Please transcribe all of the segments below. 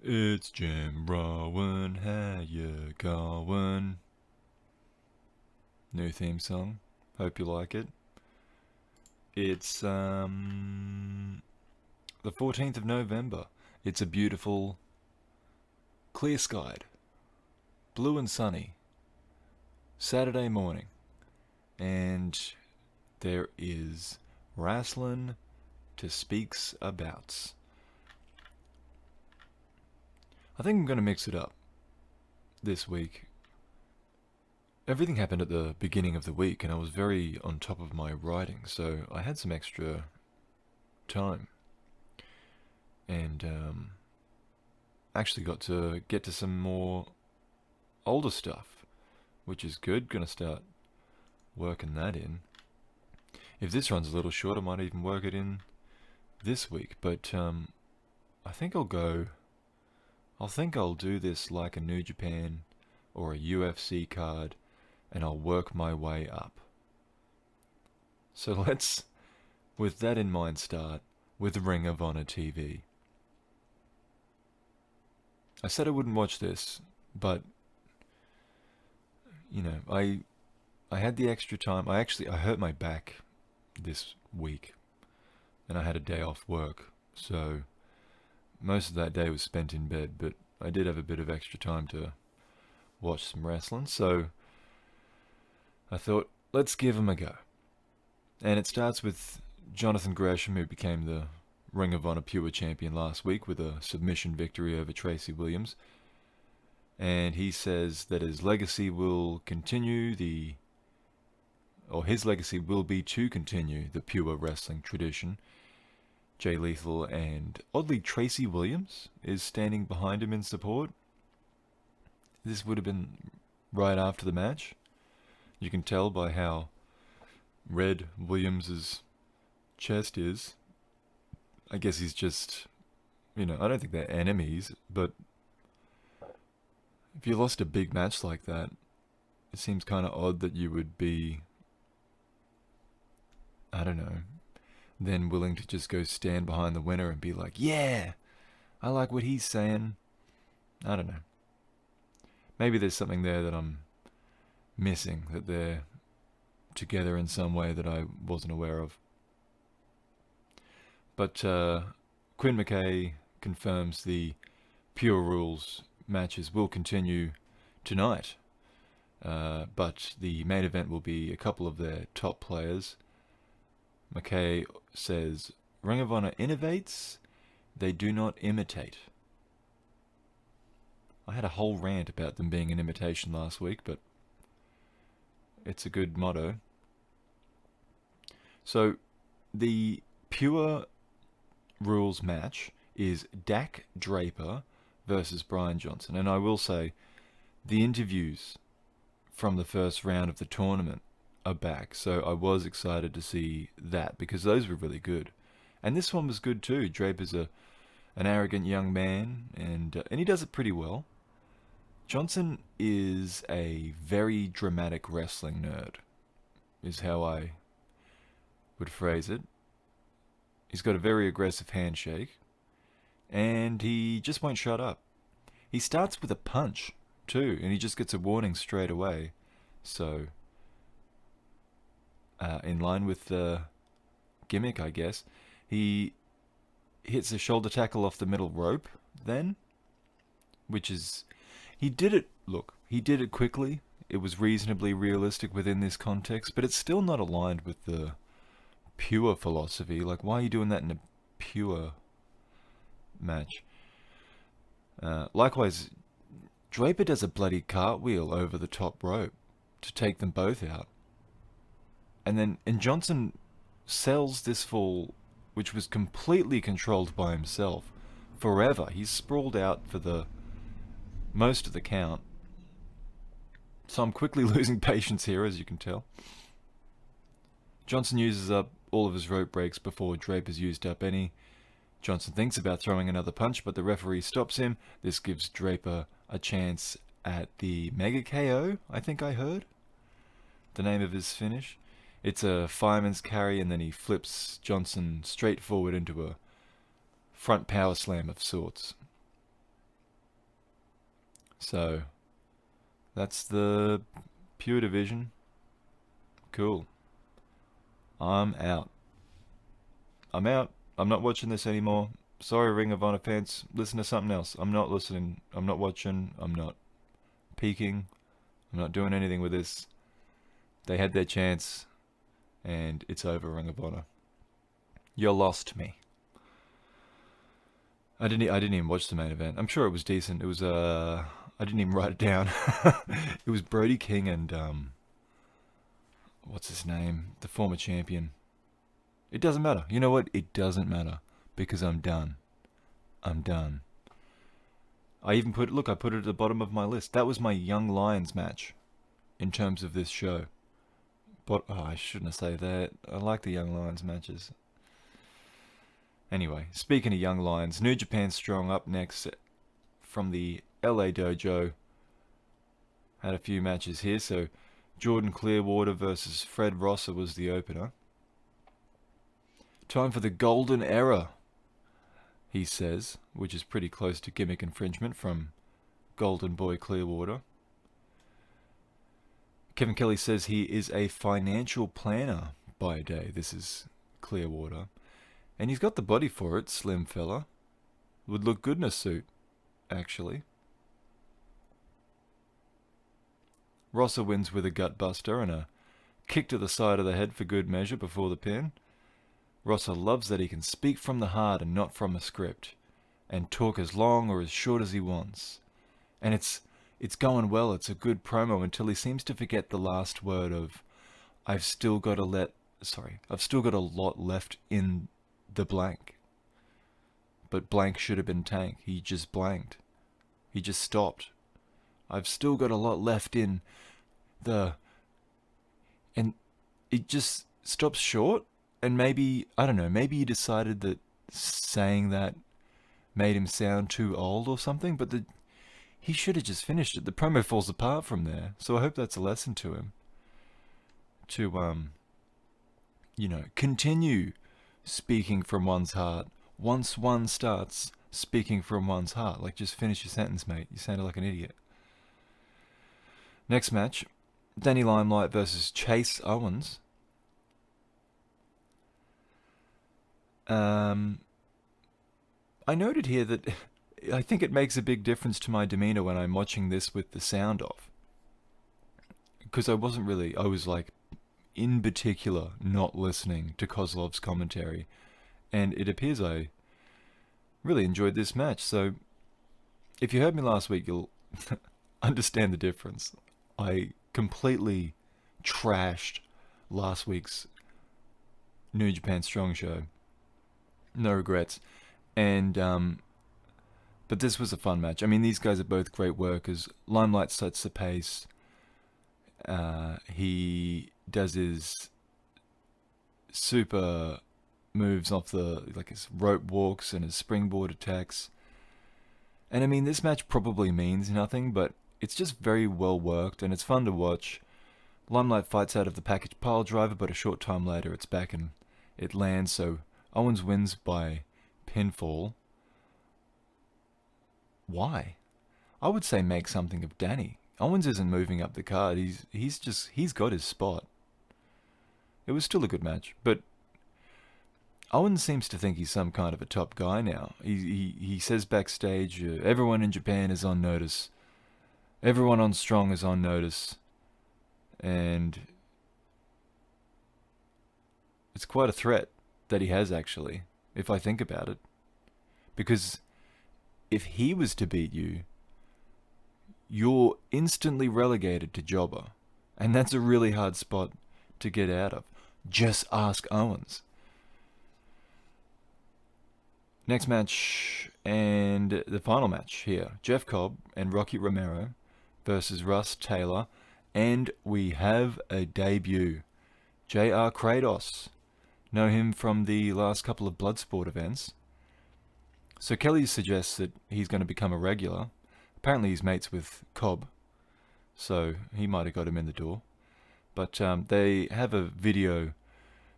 It's Jim Rowan, how you going? New theme song. Hope you like it. It's the 14th of November. It's a beautiful, clear-skied, blue and sunny Saturday morning, and there is wrestling to speaks abouts. I think I'm going to mix it up this week. Everything happened at the beginning of the week, and I was very on top of my writing, so I had some extra time, and actually got to get to some more older stuff, which is good. Gonna start working that in. If this runs a little short, I might even work it in this week. But I think I'll go. I think I'll do this like a New Japan or a UFC card, and I'll work my way up. So let's, with that in mind, start with Ring of Honor TV. I said I wouldn't watch this, but I had the extra time. I hurt my back this week, and I had a day off work, so most of that day was spent in bed. But I did have a bit of extra time to watch some wrestling, so I thought, let's give him a go. And it starts with Jonathan Gresham, who became the Ring of Honor Pure Champion last week with a submission victory over Tracy Williams. And he says that his legacy will continue his legacy will be to continue the pure wrestling tradition. Jay Lethal and oddly Tracy Williams is standing behind him in support. This would have been right after the match. You can tell by how red Williams's chest is. I guess he's just, I don't think they're enemies, but if you lost a big match like that, it seems kind of odd that you would be, I don't know, then willing to just go stand behind the winner and be like, yeah, I like what he's saying. I don't know. Maybe there's something there that I'm missing, that they're together in some way that I wasn't aware of. But Quinn McKay confirms the Pure Rules matches will continue tonight. But the main event will be a couple of their top players. McKay says, Ring of Honor innovates, they do not imitate. I had a whole rant about them being an imitation last week, but it's a good motto. So, the Pure Rules match is Dak Draper versus Brian Johnson. And I will say, the interviews from the first round of the tournament are back. So I was excited to see that because those were really good. And this one was good too. Draper's an arrogant young man, and he does it pretty well. Johnson is a very dramatic wrestling nerd, is how I would phrase it. He's got a very aggressive handshake, and he just won't shut up. He starts with a punch, too, and he just gets a warning straight away. So, in line with the gimmick, I guess, he hits a shoulder tackle off the middle rope then, which is... He did it quickly. It was reasonably realistic within this context, but it's still not aligned with the pure philosophy. Like, why are you doing that in a pure match? Likewise, Draper does a bloody cartwheel over the top rope to take them both out. And Johnson sells this fall, which was completely controlled by himself, forever. He's sprawled out for the most of the count. So I'm quickly losing patience here, as you can tell. Johnson uses up all of his rope breaks before Draper's used up any. Johnson thinks about throwing another punch, but the referee stops him. This gives Draper a chance at the Mega KO, I think I heard the name of his finish. It's a fireman's carry, and then he flips Johnson straight forward into a front power slam of sorts. So that's the pure division. Cool. I'm out. I'm out. I'm not watching this anymore. Sorry, Ring of Honor fans. Listen to something else. I'm not listening. I'm not watching. I'm not peeking. I'm not doing anything with this. They had their chance, and it's over, Ring of Honor. You lost me. I didn't even watch the main event. I'm sure it was decent. It was I didn't even write it down. It was Brody King and what's his name? The former champion. It doesn't matter. You know what? It doesn't matter because I'm done. I'm done. I even put I put it at the bottom of my list. That was my Young Lions match in terms of this show. But I shouldn't say that. I like the Young Lions matches. Anyway, speaking of Young Lions, New Japan Strong up next from the LA Dojo. Had a few matches here, so Jordan Clearwater versus Fred Rosser was the opener. Time for the golden era, he says, which is pretty close to gimmick infringement from Golden Boy Clearwater. Kevin Kelly says he is a financial planner by day. This is Clearwater. And he's got the body for it, slim fella. Would look good in a suit, actually. Rosser wins with a gut buster and a kick to the side of the head for good measure before the pin. Rosser loves that he can speak from the heart and not from a script, and talk as long or as short as he wants. And it's going well, it's a good promo until he seems to forget the last word of, I've still got a lot left in the blank. But blank should have been tank. He just blanked. He just stopped. I've still got a lot left in the... And it just stops short. And maybe, I don't know, maybe he decided that saying that made him sound too old or something. But he should have just finished it. The promo falls apart from there. So I hope that's a lesson to him. To, continue speaking from one's heart. Once one starts speaking from one's heart. Like, just finish your sentence, mate. You sounded like an idiot. Next match, Danny Limelight versus Chase Owens. I noted here that I think it makes a big difference to my demeanor when I'm watching this with the sound off. Because I was like, in particular, not listening to Kozlov's commentary. And it appears I really enjoyed this match. So, if you heard me last week, you'll understand the difference. I completely trashed last week's New Japan Strong show. No regrets. And, but this was a fun match. I mean, these guys are both great workers. Limelight sets the pace. He does his super moves off his rope walks and his springboard attacks. And I mean, this match probably means nothing, but it's just very well worked and it's fun to watch. Limelight fights out of the package pile driver, but a short time later it's back and it lands, so Owens wins by pinfall. Why? I would say make something of Danny. Owens isn't moving up the card. He's got his spot. It was still a good match, but Owens seems to think he's some kind of a top guy now. He says backstage, everyone in Japan is on notice. Everyone on Strong is on notice. And it's quite a threat that he has, actually, if I think about it. Because if he was to beat you, you're instantly relegated to jobber. And that's a really hard spot to get out of. Just ask Owens. Next match, and the final match here. Jeff Cobb and Rocky Romero versus Russ Taylor. And we have a debut. J.R. Kratos. Know him from the last couple of Bloodsport events. So Kelly suggests that he's going to become a regular. Apparently he's mates with Cobb, so he might have got him in the door. But they have a video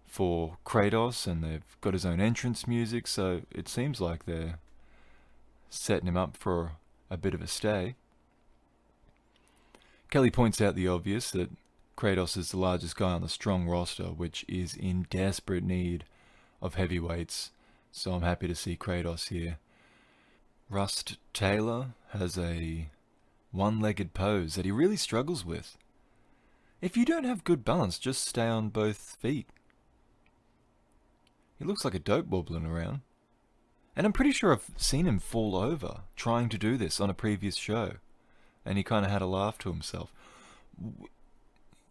for Kratos, and they've got his own entrance music, so it seems like they're setting him up for a bit of a stay. Kelly points out the obvious, that Kratos is the largest guy on the strong roster, which is in desperate need of heavyweights, so I'm happy to see Kratos here. Rust Taylor has a one-legged pose that he really struggles with. If you don't have good balance, just stay on both feet. He looks like a dope wobbling around. And I'm pretty sure I've seen him fall over trying to do this on a previous show. And he kind of had a laugh to himself.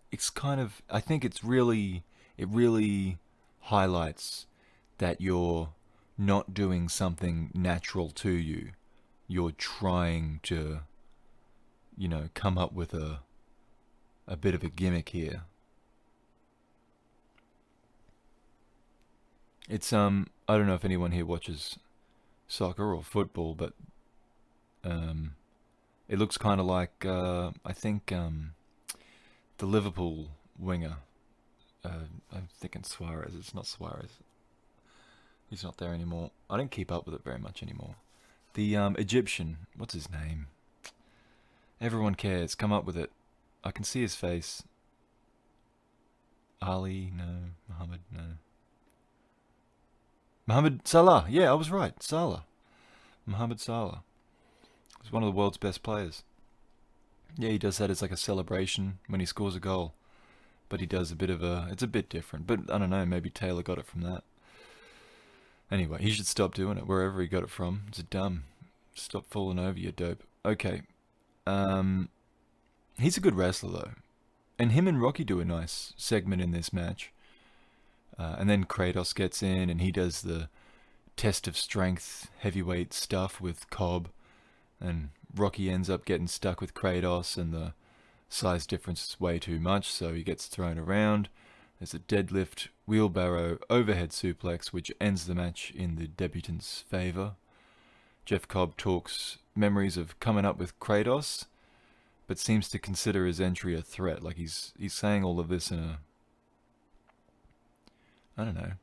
It's kind of, I think it really highlights that you're not doing something natural to you. You're trying to, come up with a bit of a gimmick here. It's I don't know if anyone here watches soccer or football, but it looks kind of like I think the Liverpool winger. I'm thinking Suarez. It's not Suarez. He's not there anymore. I don't keep up with it very much anymore. The Egyptian. What's his name? Everyone cares. Come up with it. I can see his face. Ali? No. Muhammad? No. Mohamed Salah. Yeah, I was right. Salah. Mohamed Salah. He's one of the world's best players. Yeah, he does that as like a celebration when he scores a goal. But he does it's a bit different. But I don't know, maybe Taylor got it from that. Anyway, he should stop doing it wherever he got it from. It's dumb. Stop falling over, you dope. Okay. He's a good wrestler though. And him and Rocky do a nice segment in this match. And then Kratos gets in and he does the test of strength heavyweight stuff with Cobb. And Rocky ends up getting stuck with Kratos and the size difference is way too much, so he gets thrown around. There's a deadlift, wheelbarrow, overhead suplex, which ends the match in the debutant's favour. Jeff Cobb talks memories of coming up with Kratos, but seems to consider his entry a threat. Like he's saying all of this in a, I don't know,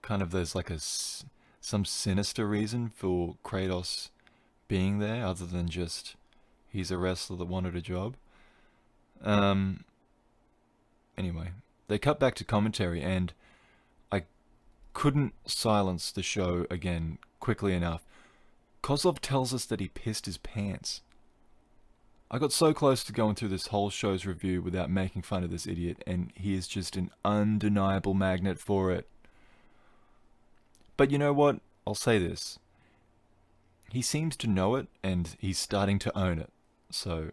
kind of there's like some sinister reason for Kratos being there, other than just he's a wrestler that wanted a job. Anyway, they cut back to commentary, and I couldn't silence the show again quickly enough. Kozlov tells us that he pissed his pants. I got so close to going through this whole show's review without making fun of this idiot, and he is just an undeniable magnet for it. But you know what? I'll say this. He seems to know it, and he's starting to own it. So,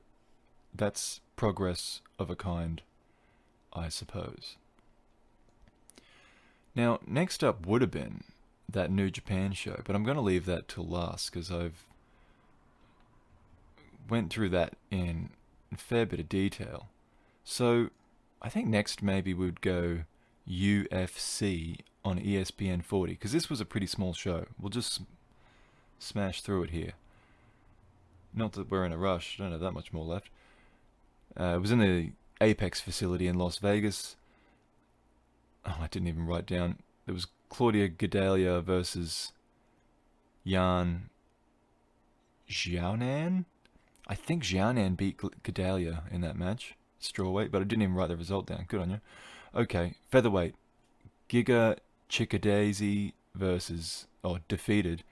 that's progress of a kind, I suppose. Now, next up would have been that New Japan show, but I'm going to leave that till last, because I've went through that in a fair bit of detail. So, I think next maybe we'd go UFC on ESPN 40, because this was a pretty small show. We'll just smash through it here. Not that we're in a rush, I don't have that much more left. It was in the Apex facility in Las Vegas. Oh, I didn't even write down. There was Claudia Gadelha versus Yan Xiaonan. I think Xiaonan beat Gadelha in that match. Strawweight, but I didn't even write the result down. Good on you. Okay, featherweight. Giga Chikadze defeated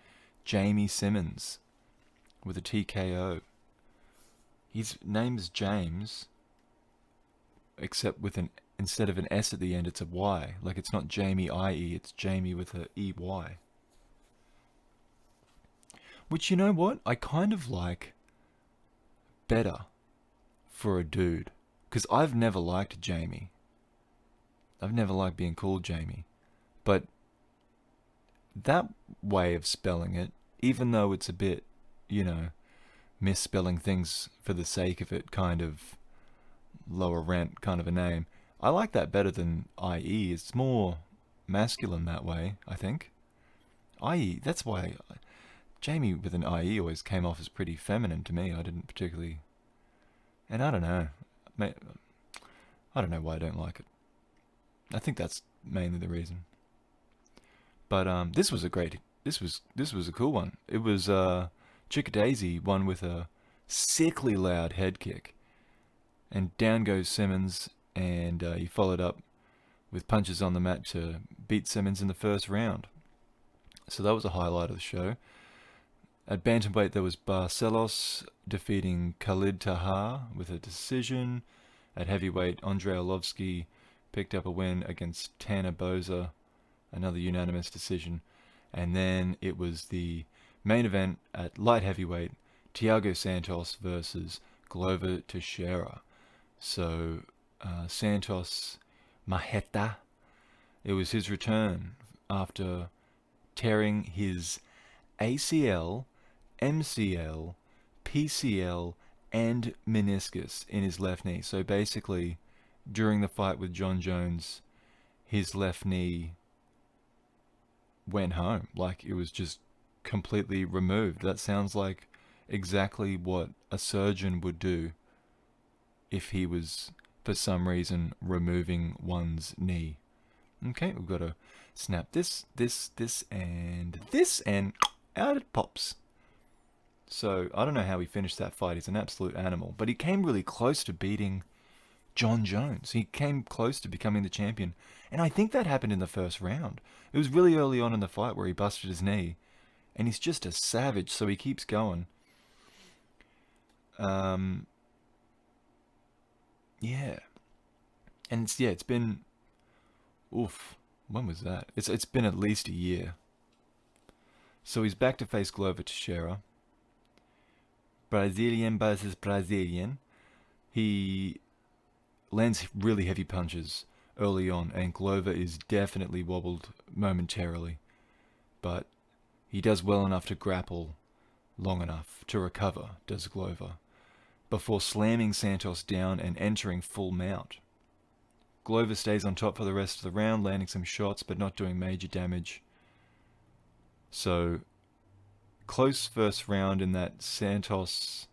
Jamie Simmons with a TKO. His name's James, except with instead of an S at the end, it's a Y. Like it's not Jamie IE, it's Jamie with a EY. Which, you know what? I kind of like better for a dude. Because I've never liked Jamie. I've never liked being called Jamie. But that way of spelling it, even though it's a bit, misspelling things for the sake of it, kind of lower rent kind of a name, I like that better than IE. It's more masculine that way, I think. IE, that's why Jamie with an IE always came off as pretty feminine to me. I didn't particularly, and I don't know. I don't know why I don't like it. I think that's mainly the reason. But this was a cool one. It was Chikadze won with a sickly loud head kick. and down goes Simmons, and he followed up with punches on the mat to beat Simmons in the first round. So that was a highlight of the show. At bantamweight, there was Barcelos defeating Khalid Tahar with a decision. At heavyweight, Andrei Arlovsky picked up a win against Tanner Boser, another unanimous decision. And then it was the main event at light heavyweight, Thiago Santos versus Glover Teixeira. So Santos Maheta, it was his return after tearing his ACL, MCL, PCL, and meniscus in his left knee. So basically, during the fight with John Jones, his left knee went home. Like, it was just completely removed. That sounds like exactly what a surgeon would do if he was, for some reason, removing one's knee. Okay, we've got to snap this, and out it pops. So, I don't know how he finished that fight. He's an absolute animal. But he came really close to beating John Jones. He came close to becoming the champion. And I think that happened in the first round. It was really early on in the fight where he busted his knee. And he's just a savage, so he keeps going. Yeah. And it's been... Oof. When was that? It's been at least a year. So he's back to face Glover Teixeira. Brazilian versus Brazilian. He lands really heavy punches early on, and Glover is definitely wobbled momentarily. But he does well enough to grapple long enough to recover, does Glover, before slamming Santos down and entering full mount. Glover stays on top for the rest of the round, landing some shots but not doing major damage. So, close first round in that Santos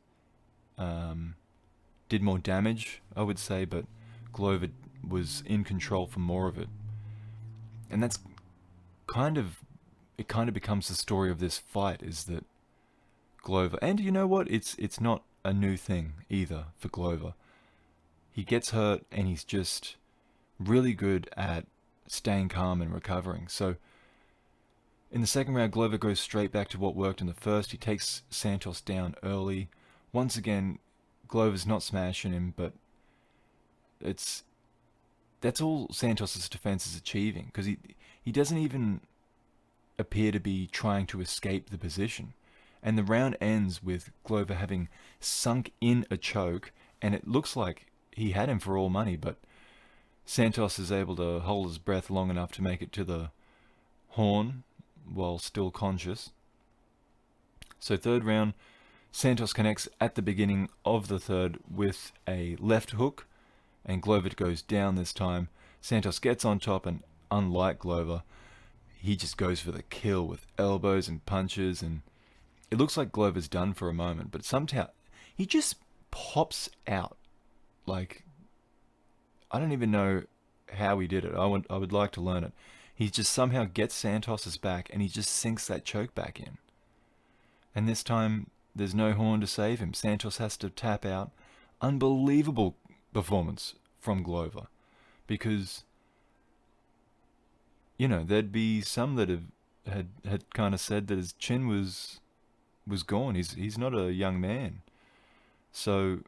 did more damage, I would say, but Glover was in control for more of it. And that's kind of becomes the story of this fight, is that Glover, and you know what, it's not a new thing either for Glover. He gets hurt and he's just really good at staying calm and recovering. So in the second round, Glover goes straight back to what worked in the first. He takes Santos down early. Once again, Glover's not smashing him, but that's all Santos' defense is achieving, because he doesn't even appear to be trying to escape the position. And the round ends with Glover having sunk in a choke, and it looks like he had him for all money, but Santos is able to hold his breath long enough to make it to the horn while still conscious. So third round, Santos connects at the beginning of the third with a left hook, and Glover goes down this time. Santos gets on top, and unlike Glover, he just goes for the kill with elbows and punches, and it looks like Glover's done for a moment, but somehow he just pops out. Like, I don't even know how he did it. I would like to learn it. He just somehow gets Santos's back, and he just sinks that choke back in. And this time, there's no horn to save him. Santos has to tap out. Unbelievable performance from Glover. Because, you know, there'd be some that had kind of said that his chin was gone. He's not a young man. So,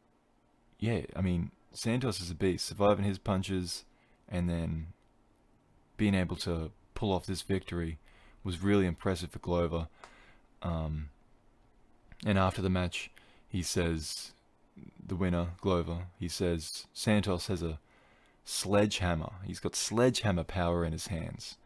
yeah, I mean, Santos is a beast. Surviving his punches and then being able to pull off this victory was really impressive for Glover. And after the match, he says, the winner, Glover, he says Santos has a sledgehammer. He's got sledgehammer power in his hands.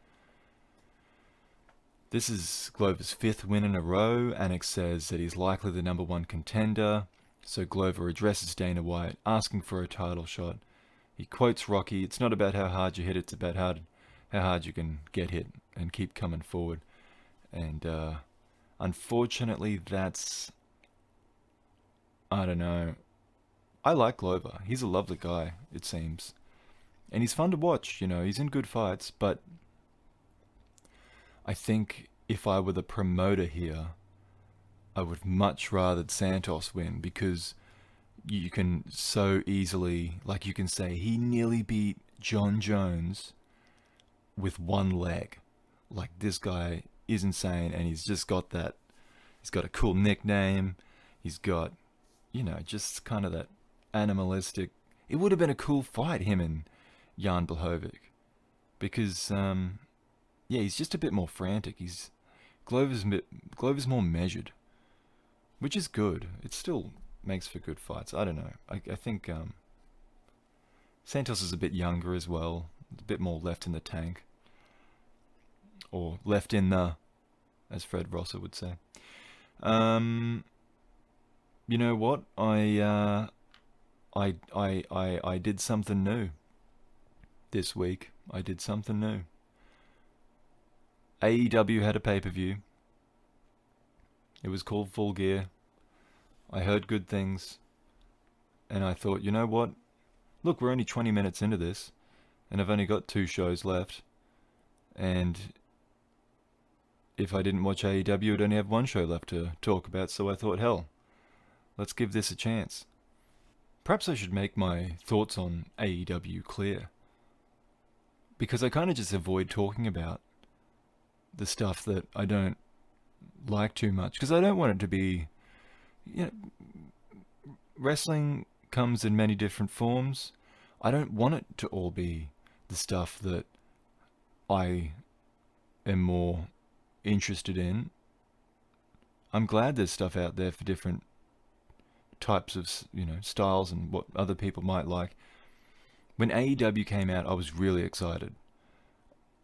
This is Glover's 5th win in a row. Anik says that he's likely the number 1 contender. So Glover addresses Dana White, asking for a title shot. He quotes Rocky, "It's not about how hard you hit, it's about how hard you can get hit and keep coming forward." And unfortunately, that's... I don't know. I like Glover. He's a lovely guy, it seems. And he's fun to watch, you know. He's in good fights, but I think if I were the promoter here, I would much rather Santos win, because you can so easily, like you can say, he nearly beat John Jones with one leg. Like, this guy is insane, and he's just got that. He's got a cool nickname. He's got, just kind of that animalistic. It would have been a cool fight, him and Jan Blachowicz, because yeah, he's just a bit more frantic. Glover's more measured, which is good. It still makes for good fights. I don't know. I think Santos is a bit younger as well, a bit more left in the tank, or left in the, as Fred Rosser would say. You know what? I did something new this week. I did something new. AEW had a pay-per-view. It was called Full Gear. I heard good things, and I thought, you know what? Look, we're only 20 minutes into this, and I've only got 2 shows left. And if I didn't watch AEW, I'd only have 1 show left to talk about, so I thought, hell, let's give this a chance. Perhaps I should make my thoughts on AEW clear, because I kind of just avoid talking about the stuff that I don't like too much, because I don't want it to be, wrestling comes in many different forms. I don't want it to all be the stuff that I am more interested in. I'm glad there's stuff out there for different types of, styles and what other people might like. When AEW came out, I was really excited,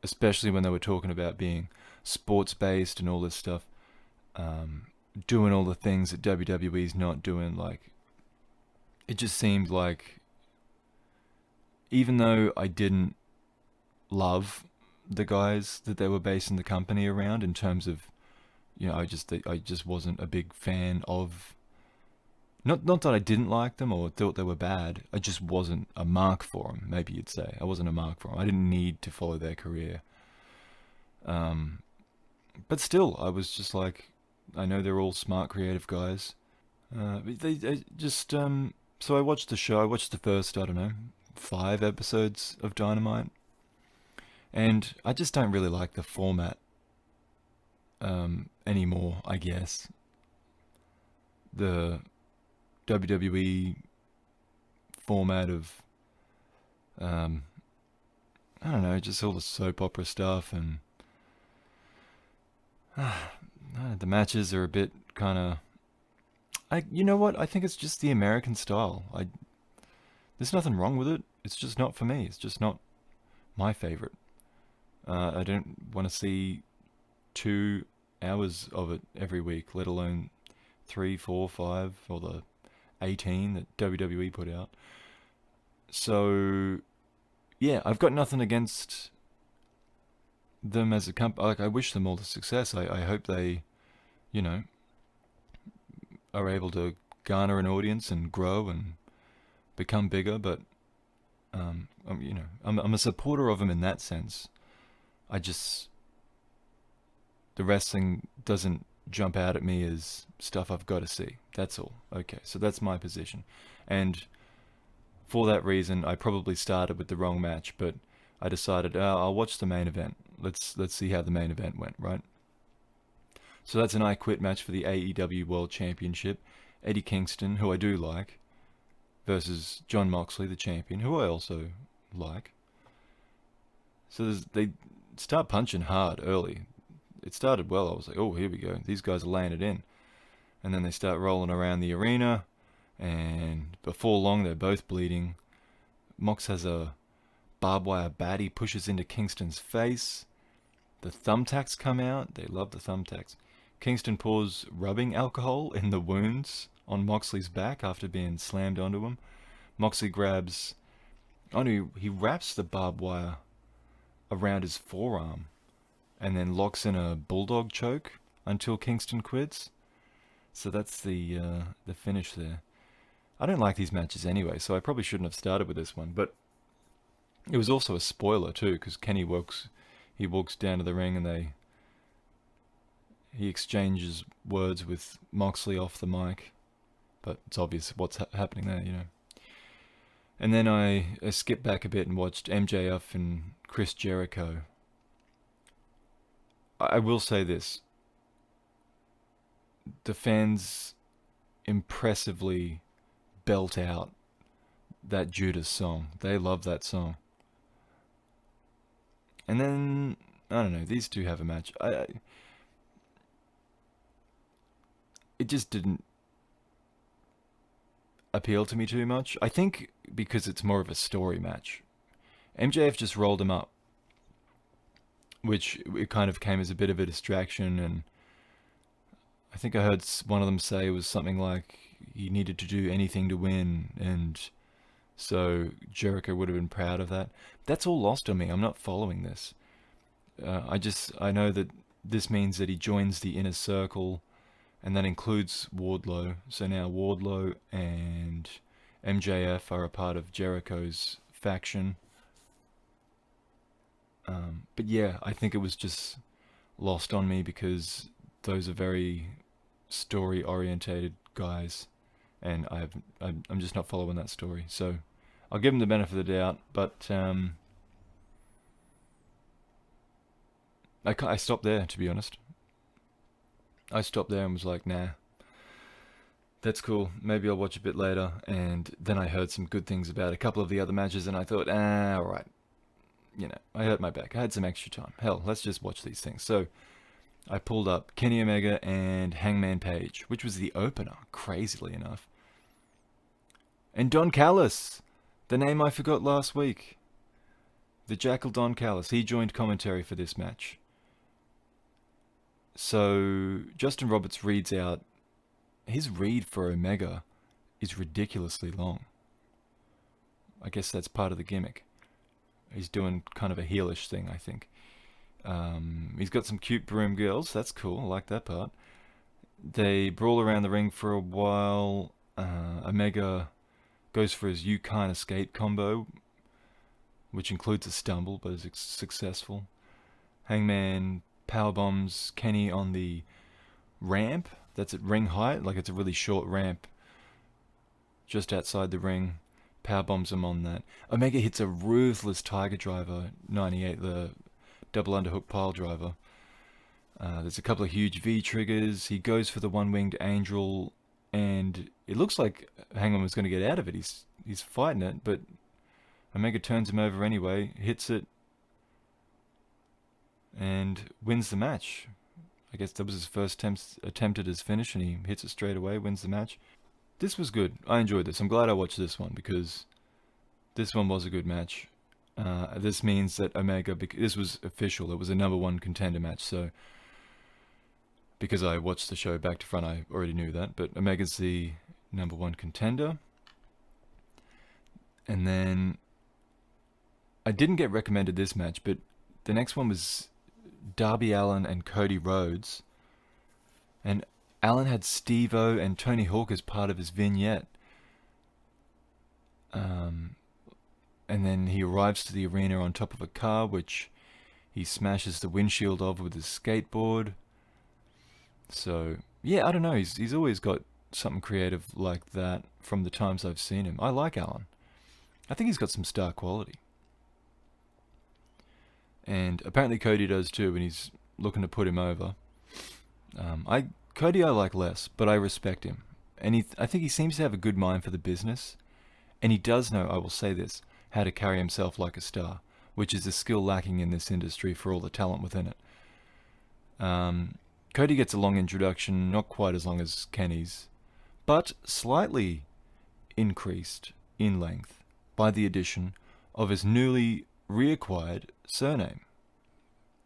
especially when they were talking about being sports-based and all this stuff, doing all the things that WWE's not doing. Like, it just seemed like, even though I didn't love the guys that they were basing the company around in terms of, I just wasn't a big fan of. Not that I didn't like them or thought they were bad. I just wasn't a mark for them. Maybe you'd say I wasn't a mark for them. I didn't need to follow their career. But still, I was just like, I know they're all smart, creative guys. They just so I watched the show. I watched the first, 5 episodes of Dynamite, and I just don't really like the format anymore, I guess. The WWE format of, I don't know, just all the soap opera stuff, and the matches are a bit kind of, you know what, I think it's just the American style. There's nothing wrong with it, it's just not for me, it's just not my favorite. I don't want to see 2 hours of it every week, let alone 3, 4, 5, or the 18 that WWE put out. So, yeah, I've got nothing against them as a company. Like, I wish them all the success. I hope they, are able to garner an audience and grow and become bigger. But, I'm a supporter of them in that sense. The wrestling doesn't jump out at me as stuff I've got to see. That's all. Okay, so that's my position. And for that reason, I probably started with the wrong match, but I decided, I'll watch the main event. Let's see how the main event went, right? So that's an I Quit match for the AEW World Championship. Eddie Kingston, who I do like, versus Jon Moxley, the champion, who I also like. So they start punching hard early. It started well. I was like, oh, here we go. These guys are laying it in. And then they start rolling around the arena, and before long, they're both bleeding. Mox has a barbed wire bat he pushes into Kingston's face. The thumbtacks come out. They love the thumbtacks. Kingston pours rubbing alcohol in the wounds on Moxley's back after being slammed onto him. Moxley grabs... Oh no, he wraps the barbed wire around his forearm and then locks in a bulldog choke until Kingston quits. So that's the finish there. I don't like these matches anyway, so I probably shouldn't have started with this one. But it was also a spoiler too, because Kenny walks down to the ring and he exchanges words with Moxley off the mic. but it's obvious what's happening there, you know. And then I skipped back a bit and watched MJF and Chris Jericho. I will say this. The fans impressively belt out that Judas song. They love that song. And then, I don't know, these two have a match. It just didn't appeal to me too much. I think because it's more of a story match. MJF just rolled him up, which it kind of came as a bit of a distraction, and I think I heard one of them say it was something like he needed to do anything to win, and so Jericho would have been proud of that. That's all lost on me. I'm not following this. I know that this means that he joins the inner circle, and that includes Wardlow. So now Wardlow and MJF are a part of Jericho's faction. But yeah, I think it was just lost on me because those are very story-orientated guys, and I'm just not following that story. So I'll give them the benefit of the doubt, but I stopped there, to be honest. I stopped there and was like, nah, that's cool. Maybe I'll watch a bit later. And then I heard some good things about a couple of the other matches, and I thought, all right. You know, I hurt my back. I had some extra time. Hell, let's just watch these things. So I pulled up Kenny Omega and Hangman Page, which was the opener, crazily enough. And Don Callis, the name I forgot last week. The Jackal Don Callis. He joined commentary for this match. So Justin Roberts reads out. His read for Omega is ridiculously long. I guess that's part of the gimmick. He's doing kind of a heelish thing, I think. He's got some cute broom girls. That's cool. I like that part. They brawl around the ring for a while. Omega goes for his "You Can't Escape" combo, which includes a stumble, but is successful. Hangman powerbombs Kenny on the ramp. That's at ring height. Like, it's a really short ramp just outside the ring. Powerbombs him on that. Omega hits a ruthless Tiger Driver 98, the double underhook pile driver. There's a couple of huge V triggers. He goes for the one-winged angel, and it looks like Hangman was going to get out of it. He's fighting it, but Omega turns him over anyway, hits it, and wins the match. I guess that was his first attempt at his finish, and he hits it straight away, wins the match. This was good. I enjoyed this. I'm glad I watched this one because this one was a good match. This means that Omega, this was official. It was a #1 contender match. So because I watched the show back to front, I already knew that. But Omega's the #1 contender. And then I didn't get recommended this match, but the next one was Darby Allin and Cody Rhodes. And Allin had Steve-O and Tony Hawk as part of his vignette. And then he arrives to the arena on top of a car, which he smashes the windshield of with his skateboard. So, yeah, I don't know. He's always got something creative like that from the times I've seen him. I like Allin. I think he's got some star quality. And apparently Cody does too, when he's looking to put him over. Cody I like less, but I respect him. And I think he seems to have a good mind for the business. And he does know, I will say this, how to carry himself like a star, which is a skill lacking in this industry for all the talent within it. Cody gets a long introduction, not quite as long as Kenny's, but slightly increased in length by the addition of his newly reacquired surname.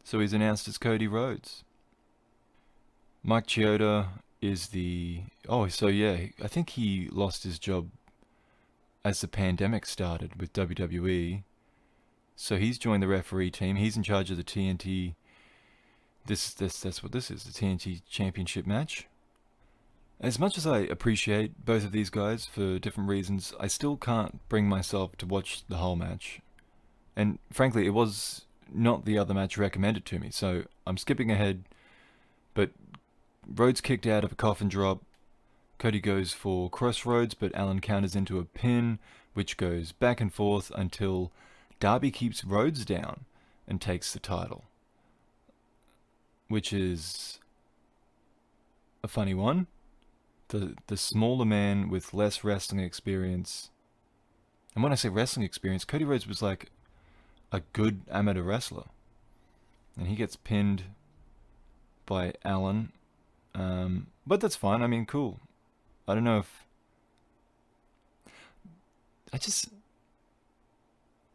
So he's announced as Cody Rhodes. Mike Chioda is I think he lost his job as the pandemic started with WWE. So he's joined the referee team. He's in charge of the TNT. That's what this is, the TNT Championship match. As much as I appreciate both of these guys for different reasons, I still can't bring myself to watch the whole match. And frankly, it was not the other match recommended to me, so I'm skipping ahead. But Rhodes kicked out of a coffin drop, Cody goes for crossroads, but Allen counters into a pin, which goes back and forth until Darby keeps Rhodes down and takes the title, which is a funny one. The smaller man with less wrestling experience, and when I say wrestling experience, Cody Rhodes was like a good amateur wrestler, and he gets pinned by Allen, but that's fine. I mean, cool. I don't know if I just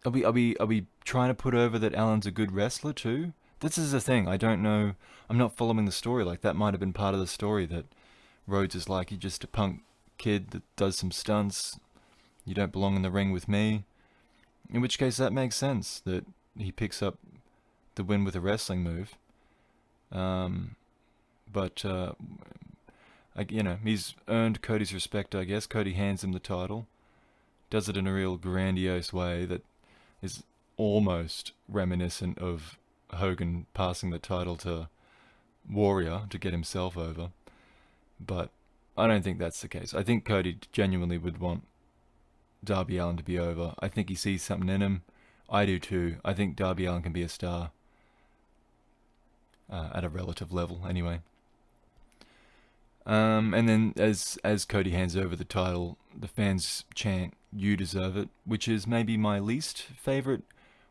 are we trying to put over that Allen's a good wrestler too? This is the thing. I don't know. I'm not following the story. Like, that might have been part of the story, that Rhodes is like, you're just a punk kid that does some stunts. You don't belong in the ring with me. In which case, that makes sense that he picks up the win with a wrestling move. But he's earned Cody's respect, I guess. Cody hands him the title, does it in a real grandiose way that is almost reminiscent of Hogan passing the title to Warrior to get himself over. But I don't think that's the case. I think Cody genuinely would want Darby Allin to be over. I think he sees something in him. I do too. I think Darby Allin can be a star at a relative level, anyway. And then as Cody hands over the title, the fans chant, "You deserve it," which is maybe my least favorite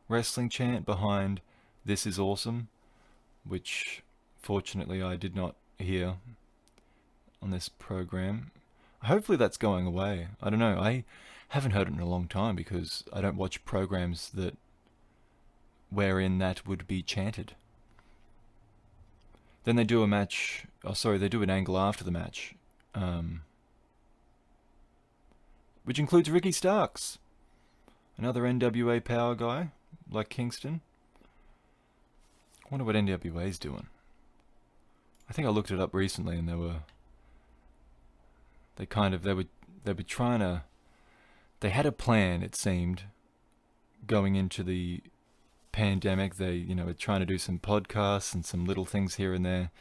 wrestling chant behind "This is awesome," which fortunately I did not hear on this program. Hopefully that's going away. I don't know. I haven't heard it in a long time because I don't watch programs wherein that would be chanted. Then they do a match. They do an angle after the match, which includes Ricky Starks, another NWA power guy like Kingston. I wonder what NWA's doing. I think I looked it up recently, and they were trying to. They had a plan, it seemed, going into the pandemic. They were trying to do some podcasts and some little things here and there,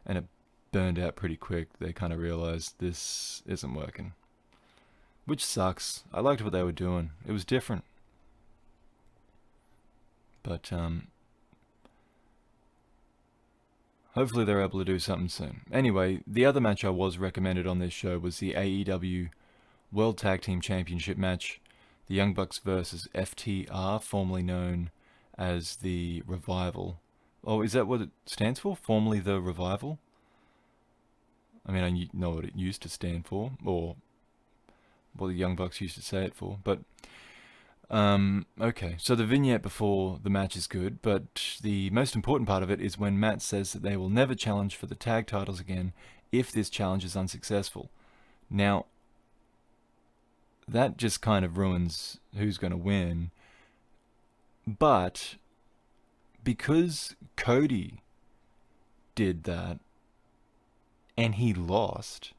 and it burned out pretty quick. They kind of realized this isn't working, which sucks. I liked what they were doing. It was different, but hopefully they're able to do something soon. Anyway, the other match I was recommended on this show was the AEW World Tag Team Championship match, the Young Bucks versus FTR, formerly known as the Revival. Oh, is that what it stands for? Formerly the Revival? I mean, I know what it used to stand for, or what the Young Bucks used to say it for, but okay. So the vignette before the match is good, but the most important part of it is when Matt says that they will never challenge for the tag titles again if this challenge is unsuccessful. Now, that just kind of ruins who's going to win. But because Cody did that and he lost,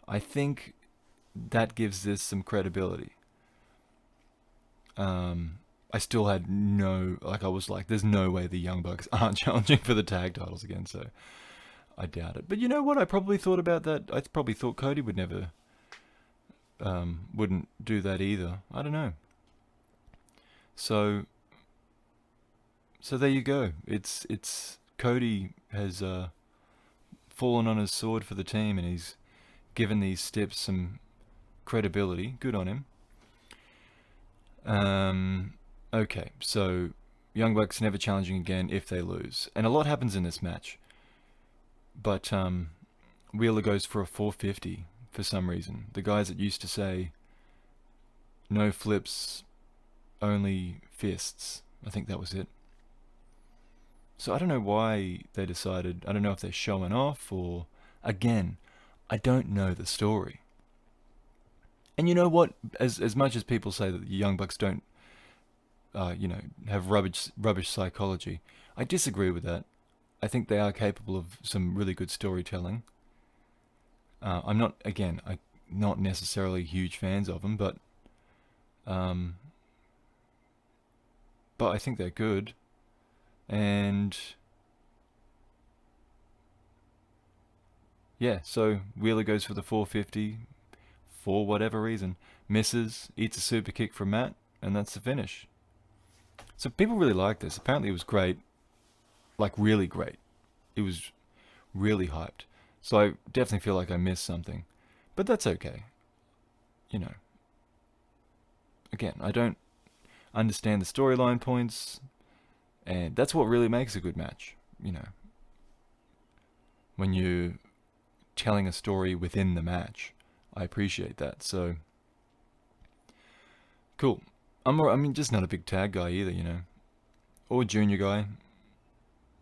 I think that gives this some credibility. I still had I was like, there's no way the Young Bucks aren't challenging for the tag titles again, so I doubt it. But you know what? I probably thought about that. I probably thought Cody would never, wouldn't do that either. I don't know. So there you go. It's Cody has fallen on his sword for the team, and he's given these steps some credibility. Good on him. Okay, so Young Bucks never challenging again if they lose, and a lot happens in this match. But Wheeler goes for a 450 for some reason. The guys that used to say no flips, only fists, I think that was it. So I don't know why they decided. I don't know if they're showing off or, again, I don't know the story. And you know what? As much as people say that the Young Bucks don't, have rubbish psychology, I disagree with that. I think they are capable of some really good storytelling. I'm not necessarily huge fans of them, but I think they're good. And Yeah, so Wheeler goes for the 450 for whatever reason, misses, eats a super kick from Matt, and that's the finish. So people really like this. Apparently it was great, like really great. It was really hyped. So I definitely feel like I missed something. But that's okay. You know, again, I don't understand the storyline points, and that's what really makes a good match. You know, when you're telling a story within the match. I appreciate that. So, cool. I mean, just not a big tag guy either, you know, or junior guy.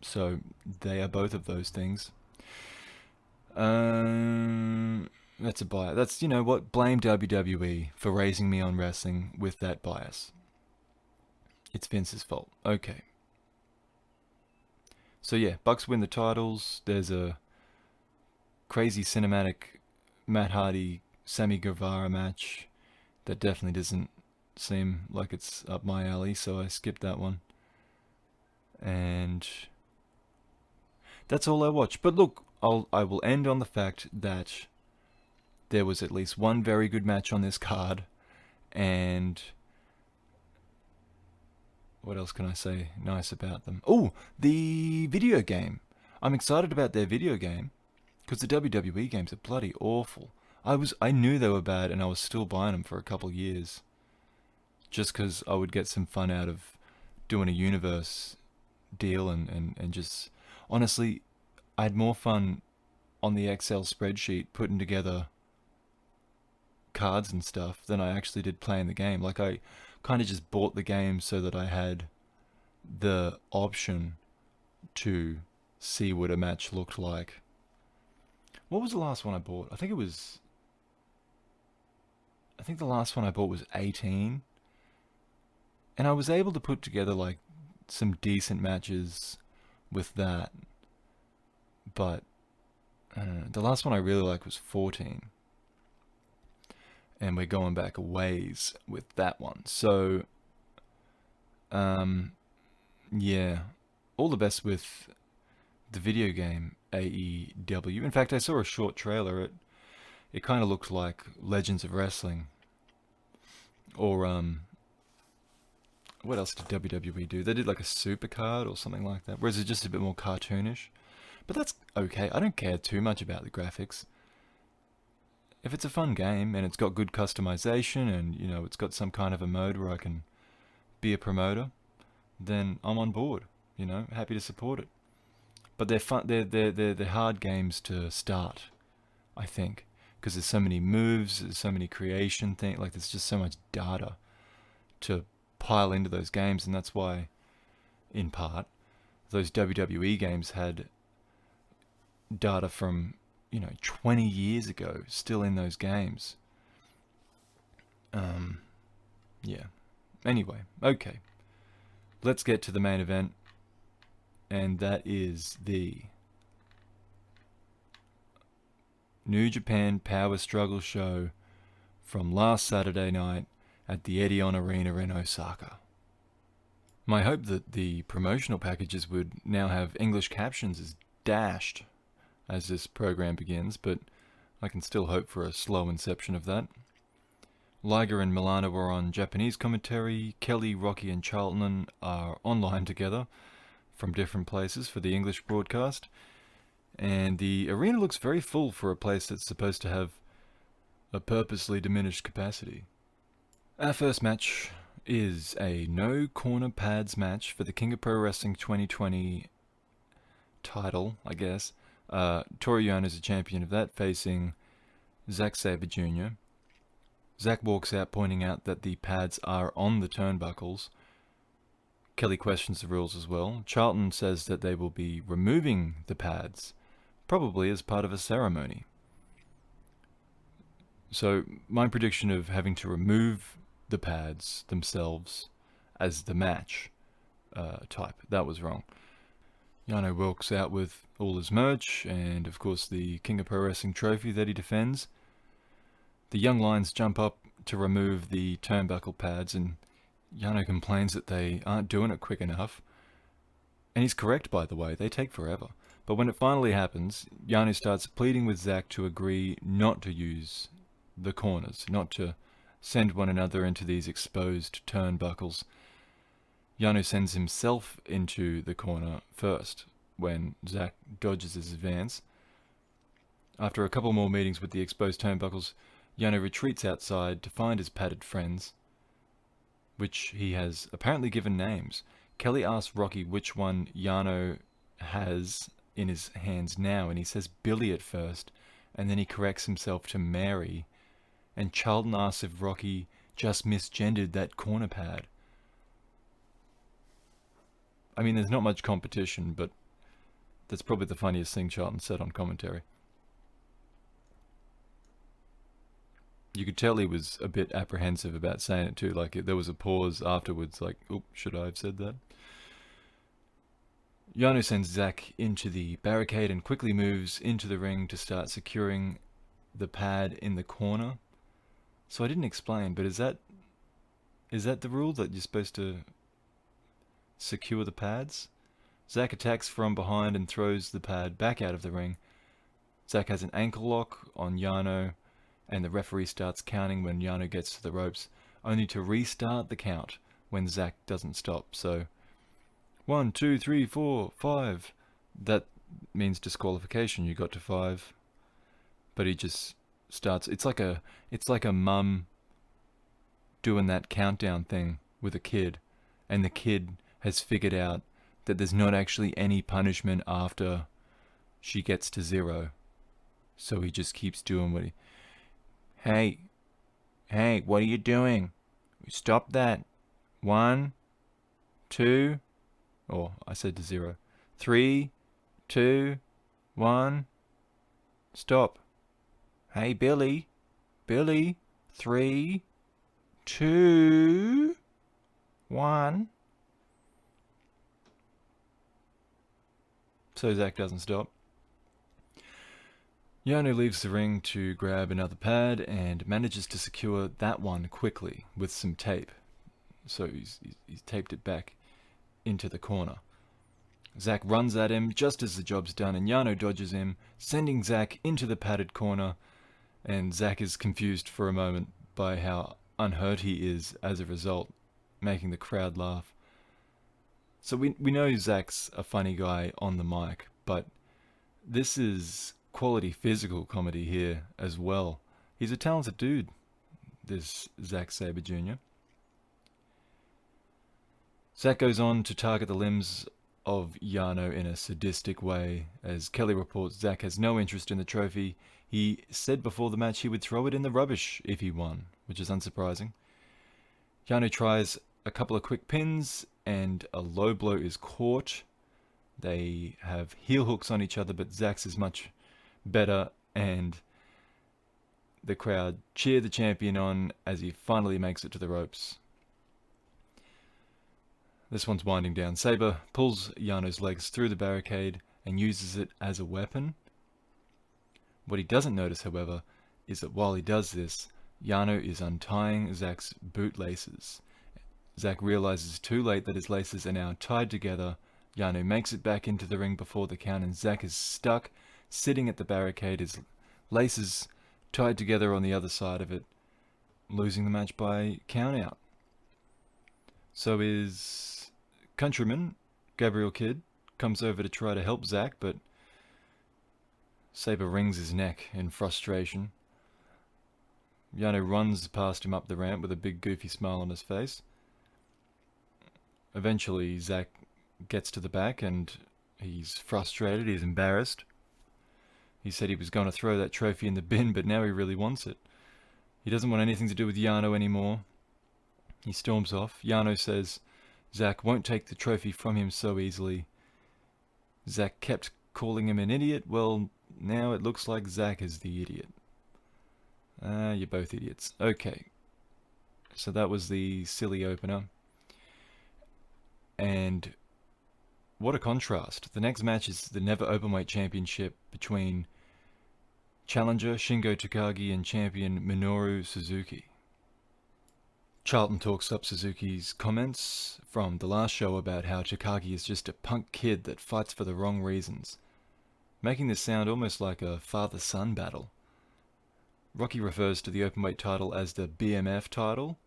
So they are both of those things. That's a bias. That's, you know what? Blame WWE for raising me on wrestling with that bias. It's Vince's fault. Okay. So yeah, Bucks win the titles. There's a crazy cinematic Matt Hardy Sammy Guevara match that definitely doesn't seem like it's up my alley, so I skipped that one. And that's all I watched. But look, I will end on the fact that there was at least one very good match on this card, and what else can I say nice about them? Oh, the video game. I'm excited about their video game because the WWE games are bloody awful. I knew they were bad, and I was still buying them for a couple of years, just because I would get some fun out of doing a universe deal and just honestly, I had more fun on the Excel spreadsheet putting together cards and stuff than I actually did playing the game. Like I kind of just bought the game so that I had the option to see what a match looked like. What was the last one I bought? I think the last one I bought was 18, and I was able to put together like some decent matches with that. But I don't know. The last one I really liked was 14, and we're going back a ways with that one. So, yeah, all the best with the video game AEW. In fact, I saw a short trailer. It kind of looked like Legends of Wrestling, or what else did WWE do? They did like a supercard or something like that. Whereas it's just a bit more cartoonish. But that's okay. I don't care too much about the graphics. If it's a fun game and it's got good customization and you know it's got some kind of a mode where I can be a promoter, then I'm on board. You know, happy to support it. But they're fun. They're hard games to start, I think, because there's so many moves, there's so many creation things. Like there's just so much data to pile into those games, and that's why, in part, those WWE games had data from 20 years ago still in those games. Yeah. Anyway, okay. Let's get to the main event, and that is the New Japan Power Struggle show from last Saturday night at the Edion Arena in Osaka. My hope that the promotional packages would now have English captions is dashed as this program begins, but I can still hope for a slow inception of that. Liger and Milano were on Japanese commentary. Kelly, Rocky, and Charlton are online together from different places for the English broadcast. And the arena looks very full for a place that's supposed to have a purposely diminished capacity. Our first match is a no corner pads match for the King of Pro Wrestling 2020 title, I guess. Toru Yano is a champion of that, facing Zack Sabre Jr. Zack walks out pointing out that the pads are on the turnbuckles. Kelly questions the rules as well. Charlton says that they will be removing the pads, probably as part of a ceremony. So my prediction of having to remove the pads themselves as the match type, that was wrong. Yano walks out with all his merch and of course the King of Pro Wrestling trophy that he defends. The Young Lions jump up to remove the turnbuckle pads, and Yano complains that they aren't doing it quick enough. And he's correct, by the way, they take forever. But when it finally happens, Yano starts pleading with Zack to agree not to use the corners, not to send one another into these exposed turnbuckles. Yano sends himself into the corner first when Zack dodges his advance. After a couple more meetings with the exposed turnbuckles, Yano retreats outside to find his padded friends, which he has apparently given names. Kelly asks Rocky which one Yano has in his hands now, and he says Billy at first, and then he corrects himself to Mary, and Charlton asks if Rocky just misgendered that corner pad. I mean, there's not much competition, but that's probably the funniest thing Charlton said on commentary. You could tell he was a bit apprehensive about saying it too, like there was a pause afterwards, like, oop, should I have said that? Yano sends Zack into the barricade and quickly moves into the ring to start securing the pad in the corner. So I didn't explain, but is that the rule that you're supposed to secure the pads? Zack attacks from behind and throws the pad back out of the ring. Zack has an ankle lock on Yano, and the referee starts counting when Yano gets to the ropes, only to restart the count when Zack doesn't stop. So 1, 2, 3, 4, 5. That means disqualification. You got to 5, but he just starts. It's like a mum doing that countdown thing with a kid, and the kid has figured out that there's not actually any punishment after she gets to 0, so he just keeps doing what he. Hey, what are you doing? Stop that. 1, 2. Or I said to 0. 3, 2, 1. Stop. Hey, Billy. 3, 2, 1. So Zack doesn't stop. Yano leaves the ring to grab another pad and manages to secure that one quickly with some tape. So he's taped it back into the corner. Zack runs at him just as the job's done, and Yano dodges him, sending Zack into the padded corner, and Zack is confused for a moment by how unhurt he is as a result, making the crowd laugh. So we know Zack's a funny guy on the mic, but this is quality physical comedy here as well. He's a talented dude, this Zack Sabre Jr. Zack goes on to target the limbs of Yano in a sadistic way. As Kelly reports, Zack has no interest in the trophy. He said before the match he would throw it in the rubbish if he won, which is unsurprising. Yano tries a couple of quick pins, and a low blow is caught. They have heel hooks on each other, but Zack's is much better, and the crowd cheer the champion on as he finally makes it to the ropes. This one's winding down. Sabre pulls Yano's legs through the barricade and uses it as a weapon. What he doesn't notice, however, is that while he does this, Yano is untying Zack's boot laces. Zack realizes too late that his laces are now tied together. Yano makes it back into the ring before the count, and Zack is stuck, sitting at the barricade, his laces tied together on the other side of it, losing the match by count out. So his countryman, Gabriel Kidd, comes over to try to help Zack, but Sabre wrings his neck in frustration. Yano runs past him up the ramp with a big goofy smile on his face. Eventually, Zack gets to the back and he's frustrated, he's embarrassed. He said he was going to throw that trophy in the bin, but now he really wants it. He doesn't want anything to do with Yano anymore. He storms off. Yano says Zack won't take the trophy from him so easily. Zack kept calling him an idiot. Well, now it looks like Zack is the idiot. You're both idiots. Okay. So that was the silly opener. And what a contrast. The next match is the Never Openweight Championship between challenger Shingo Takagi and champion Minoru Suzuki. Charlton talks up Suzuki's comments from the last show about how Takagi is just a punk kid that fights for the wrong reasons. making this sound almost like a father-son battle. Rocky refers to the openweight title as the BMF title.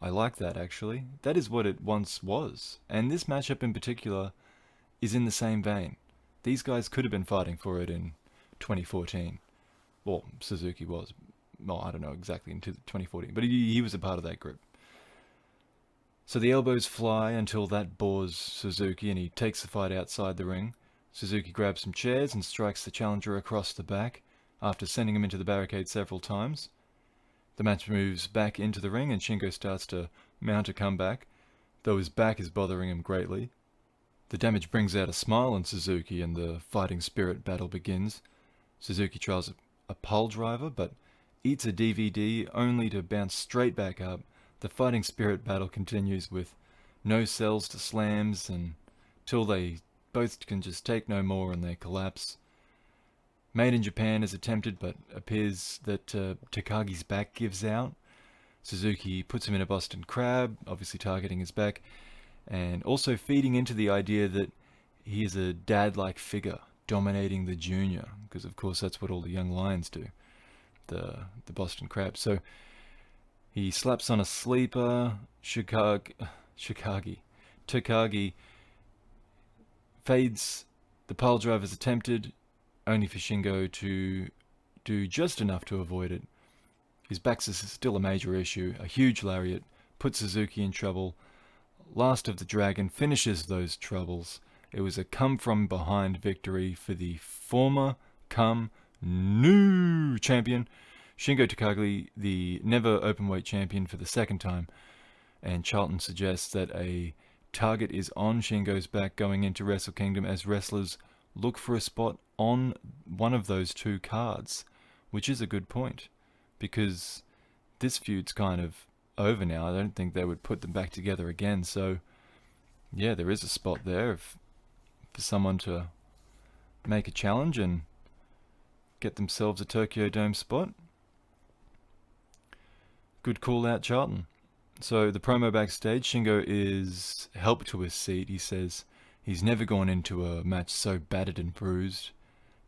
I like that, actually. That is what it once was. And this matchup in particular is in the same vein. These guys could have been fighting for it in 2014. Well, Suzuki was. Well, I don't know exactly into 2014, but he was a part of that group. So the elbows fly until that bores Suzuki and he takes the fight outside the ring. Suzuki grabs some chairs and strikes the challenger across the back after sending him into the barricade several times. The match moves back into the ring and Shingo starts to mount a comeback, though his back is bothering him greatly. The damage brings out a smile on Suzuki and the fighting spirit battle begins. Suzuki tries a pole driver but eats a DVD only to bounce straight back up. The fighting spirit battle continues with no sells to slams until they both can just take no more and they collapse. Made in Japan is attempted, but appears that Takagi's back gives out. Suzuki puts him in a Boston Crab, obviously targeting his back, and also feeding into the idea that he is a dad-like figure, dominating the junior, because of course that's what all the young lions do, the Boston Crab. So he slaps on a sleeper. Takagi fades. The pile drive is attempted, only for Shingo to do just enough to avoid it. His back is still a major issue. A huge lariat puts Suzuki in trouble. Last of the Dragon finishes those troubles. It was a come-from-behind victory for the former new champion, Shingo Takagi, the never openweight champion for the second time, and Charlton suggests that a target is on Shingo's back going into Wrestle Kingdom as wrestlers look for a spot on one of those two cards, which is a good point, because this feud's kind of over now. I don't think they would put them back together again, so yeah, there is a spot there for someone to make a challenge and get themselves a Tokyo Dome spot. Good call out, Charlton. So the promo backstage, Shingo is helped to his seat. He says he's never gone into a match so battered and bruised.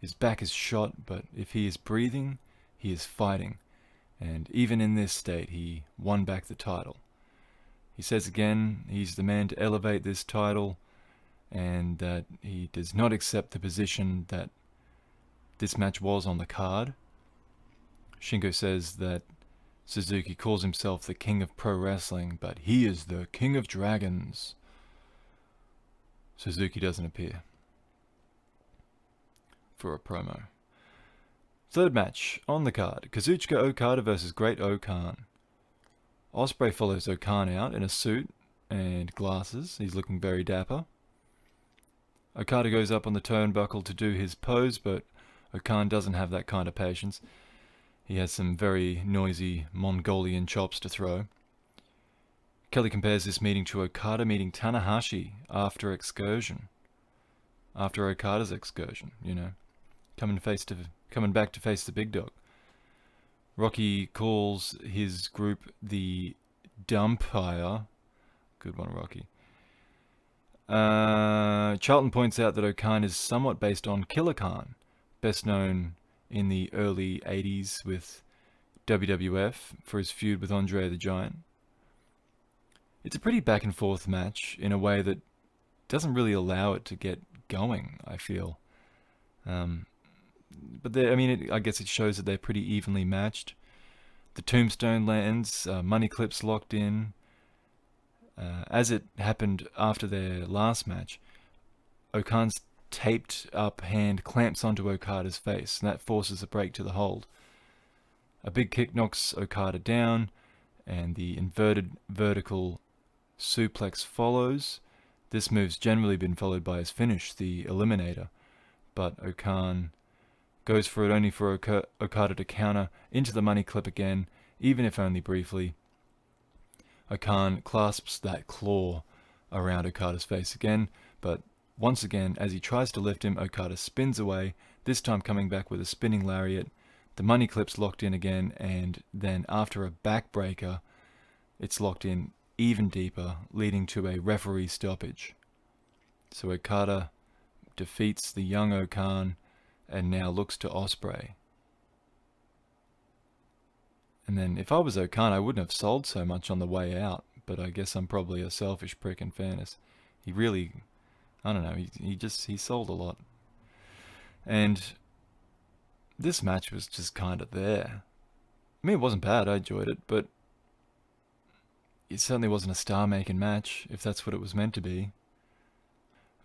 His back is shot, but if he is breathing, he is fighting. And even in this state, he won back the title. He says again he's the man to elevate this title and that he does not accept the position that this match was on the card. Shingo says that Suzuki calls himself the king of pro wrestling, but he is the king of dragons. Suzuki doesn't appear for a promo. Third match on the card, Kazuchika Okada versus Great Okan. Ospreay follows Okan out in a suit and glasses. He's looking very dapper. Okada goes up on the turnbuckle to do his pose, but Okan doesn't have that kind of patience. He has some very noisy Mongolian chops to throw. Kelly compares this meeting to Okada meeting Tanahashi after Okada's excursion, coming back to face the big dog. Rocky calls his group the Dumpire. Good one, Rocky. Charlton points out that Okan is somewhat based on Killer Khan, best known in the early 80s with WWF for his feud with Andre the Giant. It's a pretty back and forth match in a way that doesn't really allow it to get going, I feel. But I guess it shows that they're pretty evenly matched. The tombstone lands, money clips locked in. As it happened after their last match, Okan's taped up hand clamps onto Okada's face, and that forces a break to the hold. A big kick knocks Okada down, and the inverted vertical suplex follows. This move's generally been followed by his finish, the Eliminator, but Okan goes for it only for Okada to counter into the money clip again, even if only briefly. Okan clasps that claw around Okada's face again, but once again, as he tries to lift him, Okada spins away, this time coming back with a spinning lariat. The money clip's locked in again, and then after a backbreaker, it's locked in even deeper, leading to a referee stoppage. So Okada defeats the young Okan and now looks to Ospreay. And then if I was O'Khan, I wouldn't have sold so much on the way out, but I guess I'm probably a selfish prick in fairness. He really, I don't know, he sold a lot. And this match was just kind of there. I mean, it wasn't bad, I enjoyed it, but it certainly wasn't a star-making match, if that's what it was meant to be.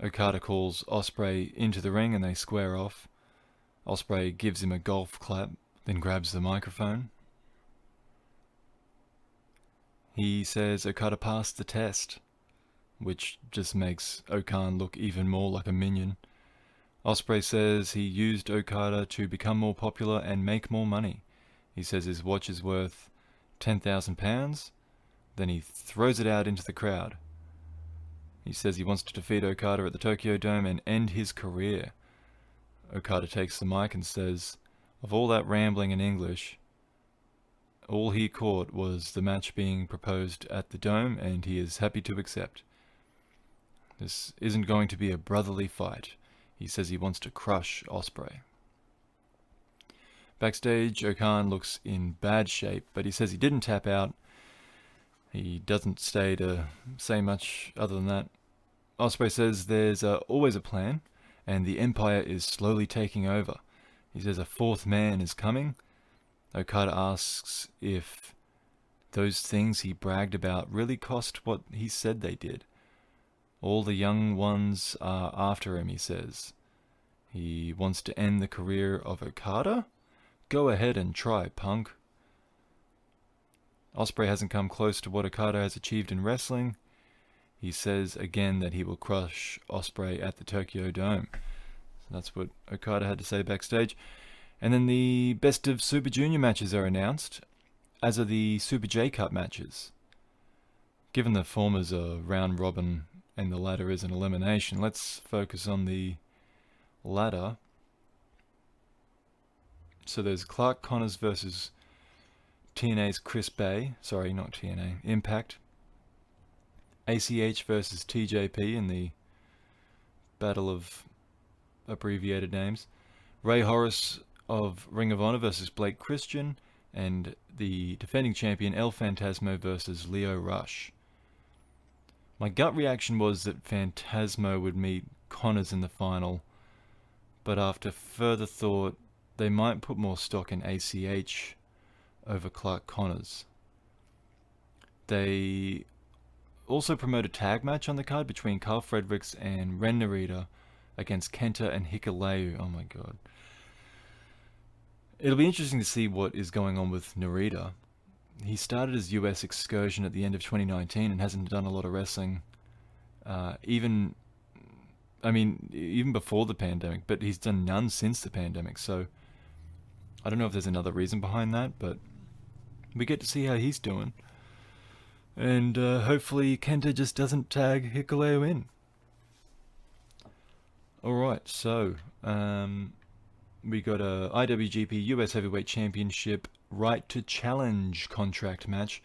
Okada calls Ospreay into the ring and they square off. Ospreay gives him a golf clap, then grabs the microphone. He says Okada passed the test, which just makes O'Khan look even more like a minion. Ospreay says he used Okada to become more popular and make more money. He says his watch is worth £10,000, then he throws it out into the crowd. He says he wants to defeat Okada at the Tokyo Dome and end his career. Okada takes the mic and says, of all that rambling in English, all he caught was the match being proposed at the Dome, and he is happy to accept. This isn't going to be a brotherly fight. He says he wants to crush Ospreay. Backstage, O'Khan looks in bad shape, but he says he didn't tap out. He doesn't stay to say much other than that. Ospreay says there's always a plan, and the Empire is slowly taking over. He says a fourth man is coming. Okada asks if those things he bragged about really cost what he said they did. All the young ones are after him, he says. He wants to end the career of Okada? Go ahead and try, punk. Ospreay hasn't come close to what Okada has achieved in wrestling. He says again that he will crush Ospreay at the Tokyo Dome. So that's what Okada had to say backstage. And then the Best of Super Junior matches are announced, as are the Super J-Cup matches. Given the former's a round robin and the latter is an elimination, let's focus on the latter. So there's Clark Connors versus TNA's Chris Bay. Sorry, not TNA. Impact. ACH versus TJP in the Battle of Abbreviated Names. Ray Horace of Ring of Honor versus Blake Christian. And the defending champion El Phantasmo versus Leo Rush. My gut reaction was that Phantasmo would meet Connors in the final, but after further thought, they might put more stock in ACH over Clark Connors. They also promote a tag match on the card between Carl Fredericks and Ren Narita against Kenta and Hikuleo. Oh my god. It'll be interesting to see what is going on with Narita. He started his US excursion at the end of 2019 and hasn't done a lot of wrestling, even before the pandemic, but he's done none since the pandemic, so I don't know if there's another reason behind that, but we get to see how he's doing. And hopefully Kenta just doesn't tag Hikuleo in. Alright, so we got a IWGP US Heavyweight Championship Right to Challenge contract match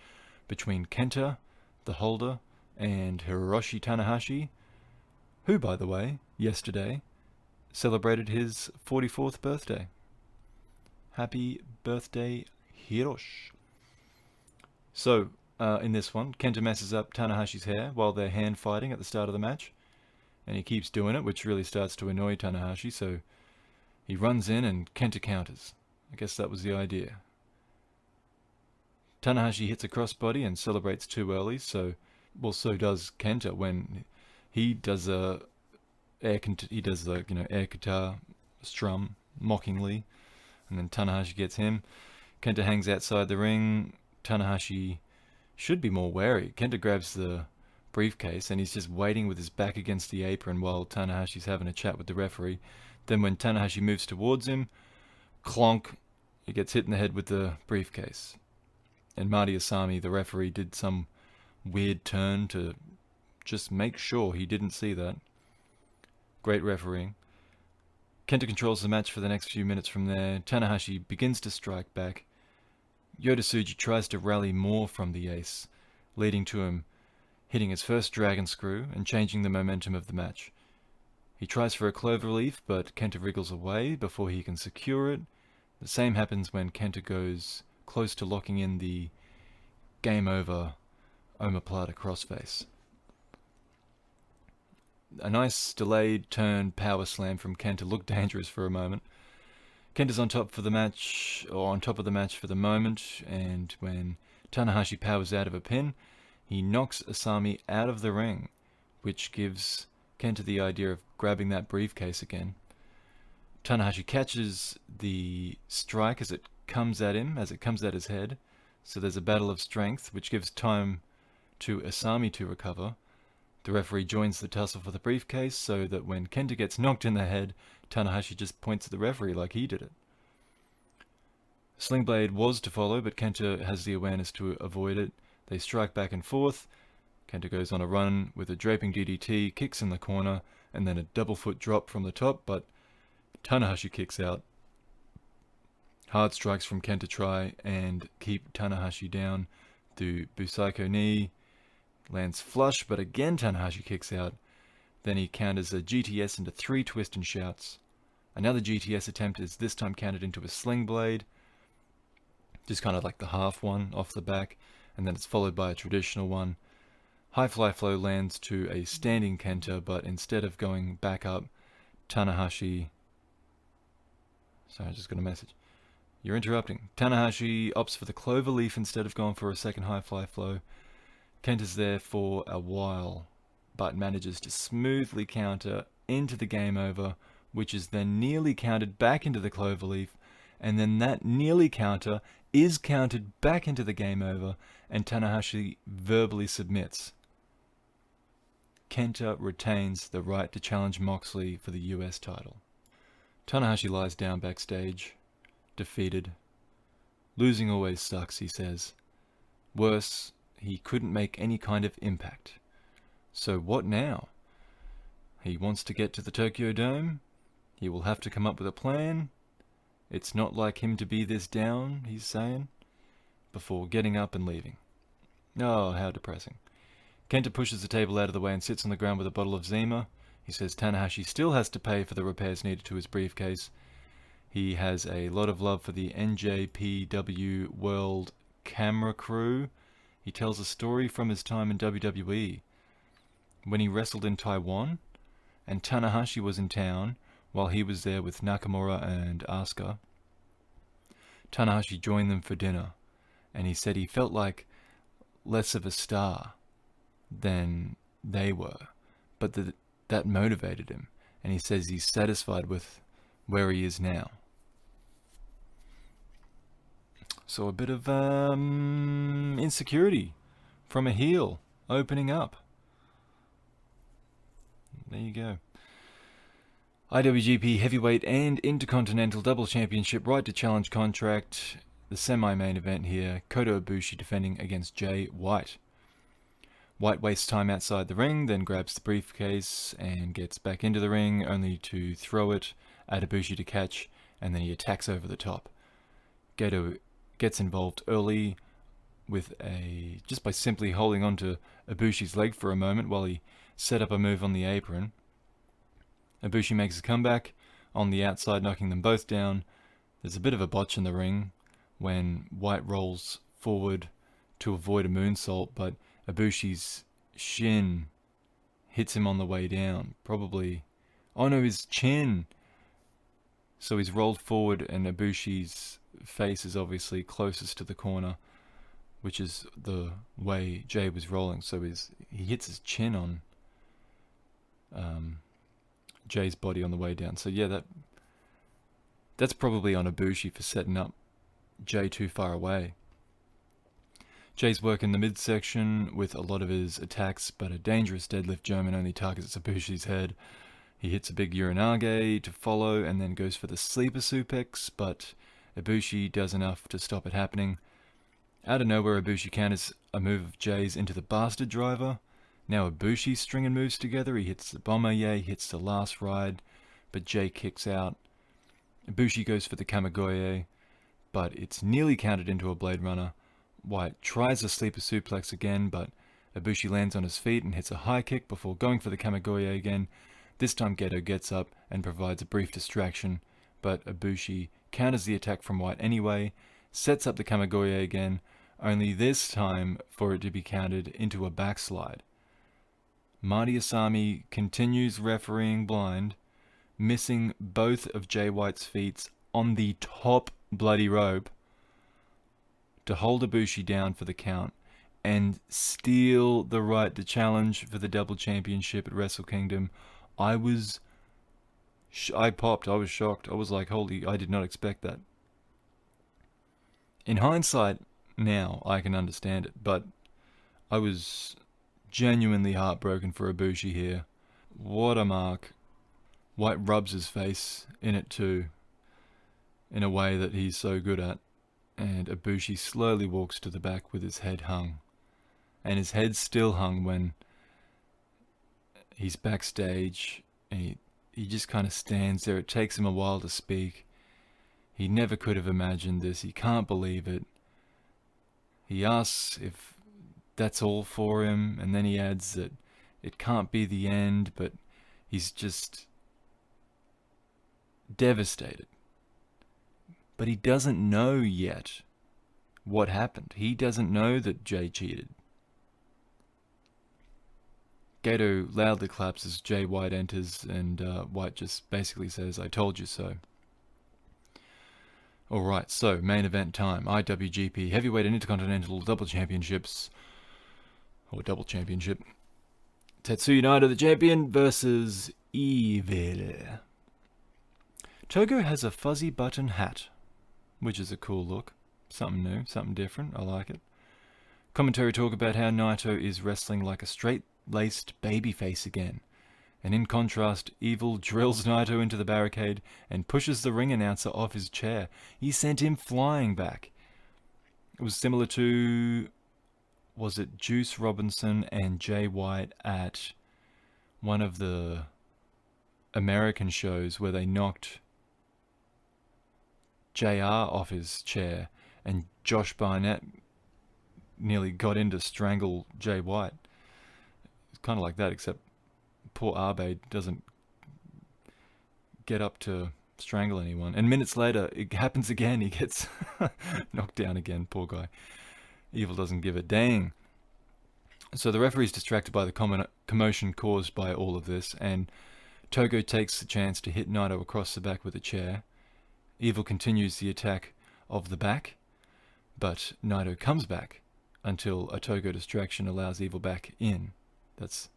between Kenta, the holder, and Hiroshi Tanahashi, who, by the way, yesterday celebrated his 44th birthday. Happy birthday, Hiroshi. So, in this one, Kenta messes up Tanahashi's hair while they're hand fighting at the start of the match, and he keeps doing it, which really starts to annoy Tanahashi, so he runs in and Kenta counters. I guess that was the idea. Tanahashi hits a crossbody and celebrates too early, so does Kenta when he does air guitar strum mockingly, and then Tanahashi gets him. Kenta hangs outside the ring. Tanahashi should be more wary. Kenta grabs the briefcase and he's just waiting with his back against the apron while Tanahashi's having a chat with the referee. Then when Tanahashi moves towards him, clonk, he gets hit in the head with the briefcase. And Marty Asami, the referee, did some weird turn to just make sure he didn't see that. Great refereeing. Kenta controls the match for the next few minutes from there. Tanahashi begins to strike back. Yota Tsuji tries to rally more from the ace, leading to him hitting his first dragon screw and changing the momentum of the match. He tries for a cloverleaf, but Kenta wriggles away before he can secure it. The same happens when Kenta goes close to locking in the game over omoplata crossface. A nice delayed turn power slam from Kenta looked dangerous for a moment. Kenta's on top of the match for the moment, and when Tanahashi powers out of a pin, he knocks Asami out of the ring, which gives Kenta the idea of grabbing that briefcase again. Tanahashi catches the strike as it comes at his head, so there's a battle of strength, which gives time to Asami to recover. The referee joins the tussle for the briefcase, so that when Kenta gets knocked in the head, Tanahashi just points at the referee like he did it. Sling Blade was to follow, but Kenta has the awareness to avoid it. They strike back and forth. Kenta goes on a run with a draping DDT, kicks in the corner, and then a double foot drop from the top, but Tanahashi kicks out. Hard strikes from Kenta try and keep Tanahashi down. The Busaiko knee lands flush, but again Tanahashi kicks out. Then he counters a GTS into 3 twist and shouts. Another GTS attempt is this time countered into a Sling Blade, just kind of like the half one off the back, and then it's followed by a traditional one. High Fly Flow lands to a standing Kenta, but instead of going back up, Tanahashi... Sorry, I just got a message. You're interrupting. Tanahashi opts for the cloverleaf instead of going for a second High Fly Flow. Kenta's there for a while, but manages to smoothly counter into the game over, which is then nearly countered back into the cloverleaf, and then that nearly counter is countered back into the game over, and Tanahashi verbally submits. Kenta retains the right to challenge Moxley for the US title. Tanahashi lies down backstage, defeated. Losing always sucks, he says. Worse, he couldn't make any kind of impact. So what now? He wants to get to the Tokyo Dome. He will have to come up with a plan. It's not like him to be this down, he's saying, before getting up and leaving. Oh, how depressing. Kenta pushes the table out of the way and sits on the ground with a bottle of Zima. He says Tanahashi still has to pay for the repairs needed to his briefcase. He has a lot of love for the NJPW World camera crew. He tells a story from his time in WWE. When he wrestled in Taiwan, and Tanahashi was in town while he was there with Nakamura and Asuka, Tanahashi joined them for dinner, and he said he felt like less of a star than they were, but that motivated him, and he says he's satisfied with where he is now. So a bit of insecurity from a heel opening up. There you go. IWGP Heavyweight and Intercontinental Double Championship right to challenge contract. The semi-main event here. Kota Ibushi defending against Jay White. White wastes time outside the ring, then grabs the briefcase and gets back into the ring, only to throw it at Ibushi to catch, and then he attacks over the top. Gedo gets involved early with just by simply holding onto Ibushi's leg for a moment while he set up a move on the apron. Ibushi makes a comeback on the outside, knocking them both down. There's a bit of a botch in the ring when White rolls forward to avoid a moonsault, but Ibushi's shin hits him on the way down. His chin. So he's rolled forward and Ibushi's face is obviously closest to the corner, which is the way Jay was rolling. So he hits his chin on Jay's body on the way down. So yeah, that's probably on Ibushi for setting up Jay too far away. Jay's working the midsection with a lot of his attacks, but a dangerous deadlift German only targets Ibushi's head. He hits a big Uranage to follow and then goes for the sleeper suplex, but Ibushi does enough to stop it happening. Out of nowhere, Ibushi counters a move of Jay's into the bastard driver. Now Ibushi's stringing moves together. He hits the Bomaye, hits the last ride, but Jay kicks out. Ibushi goes for the Kamigoye, but it's nearly countered into a Blade Runner. White tries a sleeper suplex again, but Ibushi lands on his feet and hits a high kick before going for the Kamigoye again. This time Geto gets up and provides a brief distraction, but Ibushi counters the attack from White anyway, sets up the Kamigoye again, only this time for it to be countered into a backslide. Marty Asami continues refereeing blind, missing both of Jay White's feet on the top bloody rope to hold Ibushi down for the count and steal the right to challenge for the double championship at Wrestle Kingdom. I popped. I was shocked. I was like, holy, I did not expect that. In hindsight, now I can understand it, but I was genuinely heartbroken for Ibushi here. What a mark. White rubs his face in it too, in a way that he's so good at, and Ibushi slowly walks to the back with his head hung. And his head's still hung when he's backstage, and he just kind of stands there. It takes him a while to speak. He never could have imagined this. He can't believe it. He asks if that's all for him, and then he adds that it can't be the end, but he's just devastated. But he doesn't know yet what happened. He doesn't know that Jay cheated. Geto loudly claps as Jay White enters, and White just basically says, "I told you so." Alright, so main event time. IWGP Heavyweight and Intercontinental Double Championships. Or Double Championship. Tetsuya Naito, the champion, versus Evil. Togo has a fuzzy button hat, which is a cool look. Something new, something different. I like it. Commentary talk about how Naito is wrestling like a straight-laced babyface again. And in contrast, Evil drills Naito into the barricade and pushes the ring announcer off his chair. He sent him flying back. It was similar to, was it Juice Robinson and Jay White at one of the American shows where they knocked JR off his chair and Josh Barnett nearly got in to strangle Jay White. It's kind of like that, except poor Abe doesn't get up to strangle anyone. And minutes later, it happens again. He gets knocked down again, poor guy. Evil doesn't give a dang. So the referee's distracted by the commotion caused by all of this, and Togo takes the chance to hit Naito across the back with a chair. Evil continues the attack of the back, but Naito comes back until a Togo distraction allows Evil back in. That's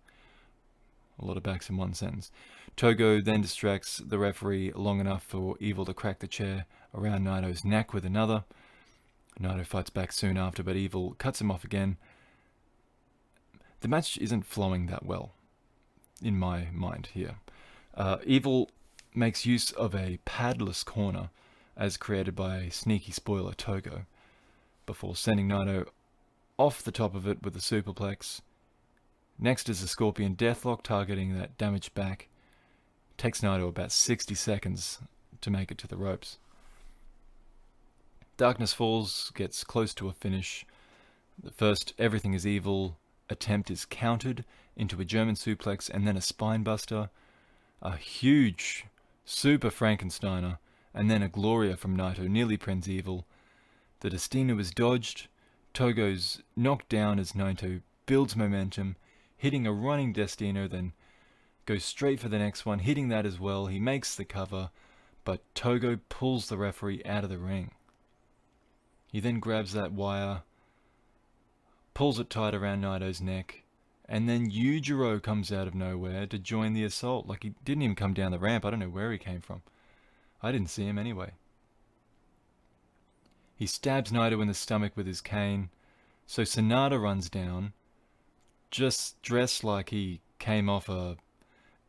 a lot of backs in one sentence. Togo then distracts the referee long enough for Evil to crack the chair around Naito's neck with another. Naito fights back soon after, but Evil cuts him off again. The match isn't flowing that well, in my mind here. Evil makes use of a padless corner, as created by a sneaky spoiler Togo, before sending Naito off the top of it with a superplex. Next is a Scorpion Deathlock targeting that damaged back. Takes Naito about 60 seconds to make it to the ropes. Darkness Falls gets close to a finish. The first Everything is Evil attempt is countered into a German suplex and then a spinebuster. A huge super Frankensteiner, and then a Gloria from Naito nearly pins Evil. The Destino is dodged. Togo's knocked down as Naito builds momentum, hitting a running Destino, then goes straight for the next one, hitting that as well. He makes the cover, but Togo pulls the referee out of the ring. He then grabs that wire, pulls it tight around Naito's neck, and then Yujiro comes out of nowhere to join the assault. Like, he didn't even come down the ramp. I don't know where he came from. I didn't see him anyway. He stabs Naito in the stomach with his cane. So Sonata runs down, just dressed like he came off a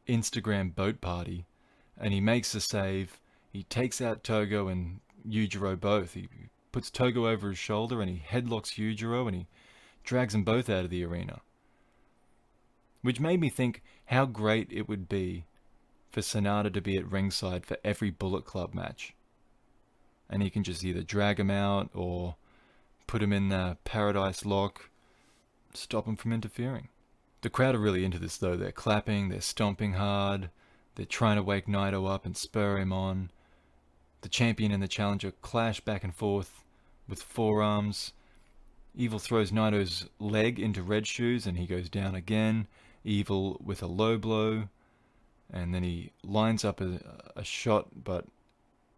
Instagram boat party, and he makes a save. He takes out Togo and Yujiro both. He puts Togo over his shoulder and he headlocks Yujiro and he drags them both out of the arena. Which made me think how great it would be for Sonata to be at ringside for every Bullet Club match. And he can just either drag him out or put him in the Paradise Lock, stop him from interfering. The crowd are really into this though. They're clapping, they're stomping hard. They're trying to wake Naito up and spur him on. The champion and the challenger clash back and forth with forearms. Evil throws Naito's leg into Red Shoes and he goes down again. Evil with a low blow. And then he lines up a shot, but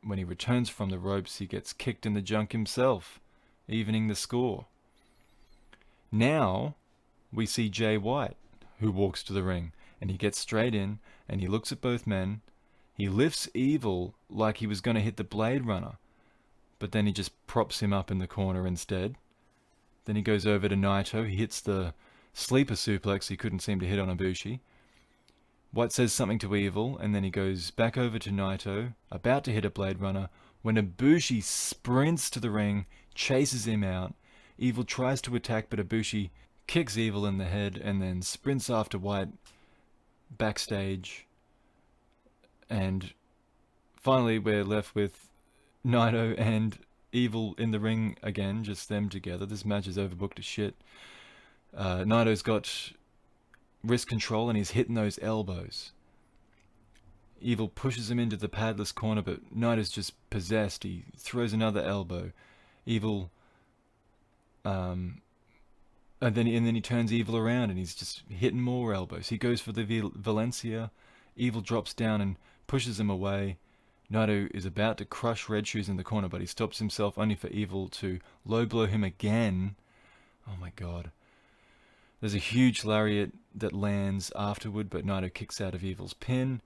when he returns from the ropes, he gets kicked in the junk himself, evening the score. Now, we see Jay White, who walks to the ring, and he gets straight in, and he looks at both men. He lifts Evil like he was going to hit the Blade Runner, but then he just props him up in the corner instead. Then he goes over to Naito. He hits the sleeper suplex he couldn't seem to hit on Ibushi. White says something to Evil, and then he goes back over to Naito, about to hit a Blade Runner, when Ibushi sprints to the ring, chases him out. Evil tries to attack, but Ibushi kicks Evil in the head, and then sprints after White backstage. And finally, we're left with Naito and Evil in the ring again, just them together. This match is overbooked as shit. Naito's got wrist control and he's hitting those elbows. Evil pushes him into the padless corner, but Naito's just possessed. He throws another elbow. Evil, and then he turns Evil around and he's just hitting more elbows. He goes for the Valencia. Evil drops down and pushes him away. Naito is about to crush Red Shoes in the corner, but he stops himself, only for Evil to low blow him again. Oh my god. There's a huge lariat that lands afterward, but Naito kicks out of Evil's pin.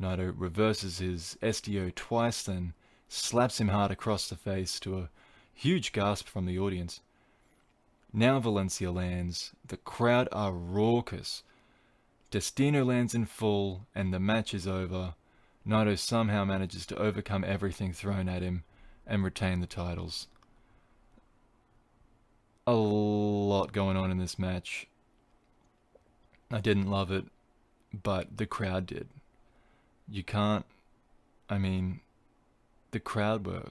Naito reverses his SDO twice, then slaps him hard across the face to a huge gasp from the audience. Now Valencia lands. The crowd are raucous. Destino lands in full, and the match is over. Naito somehow manages to overcome everything thrown at him and retain the titles. A lot going on in this match. I didn't love it, but the crowd did. The crowd were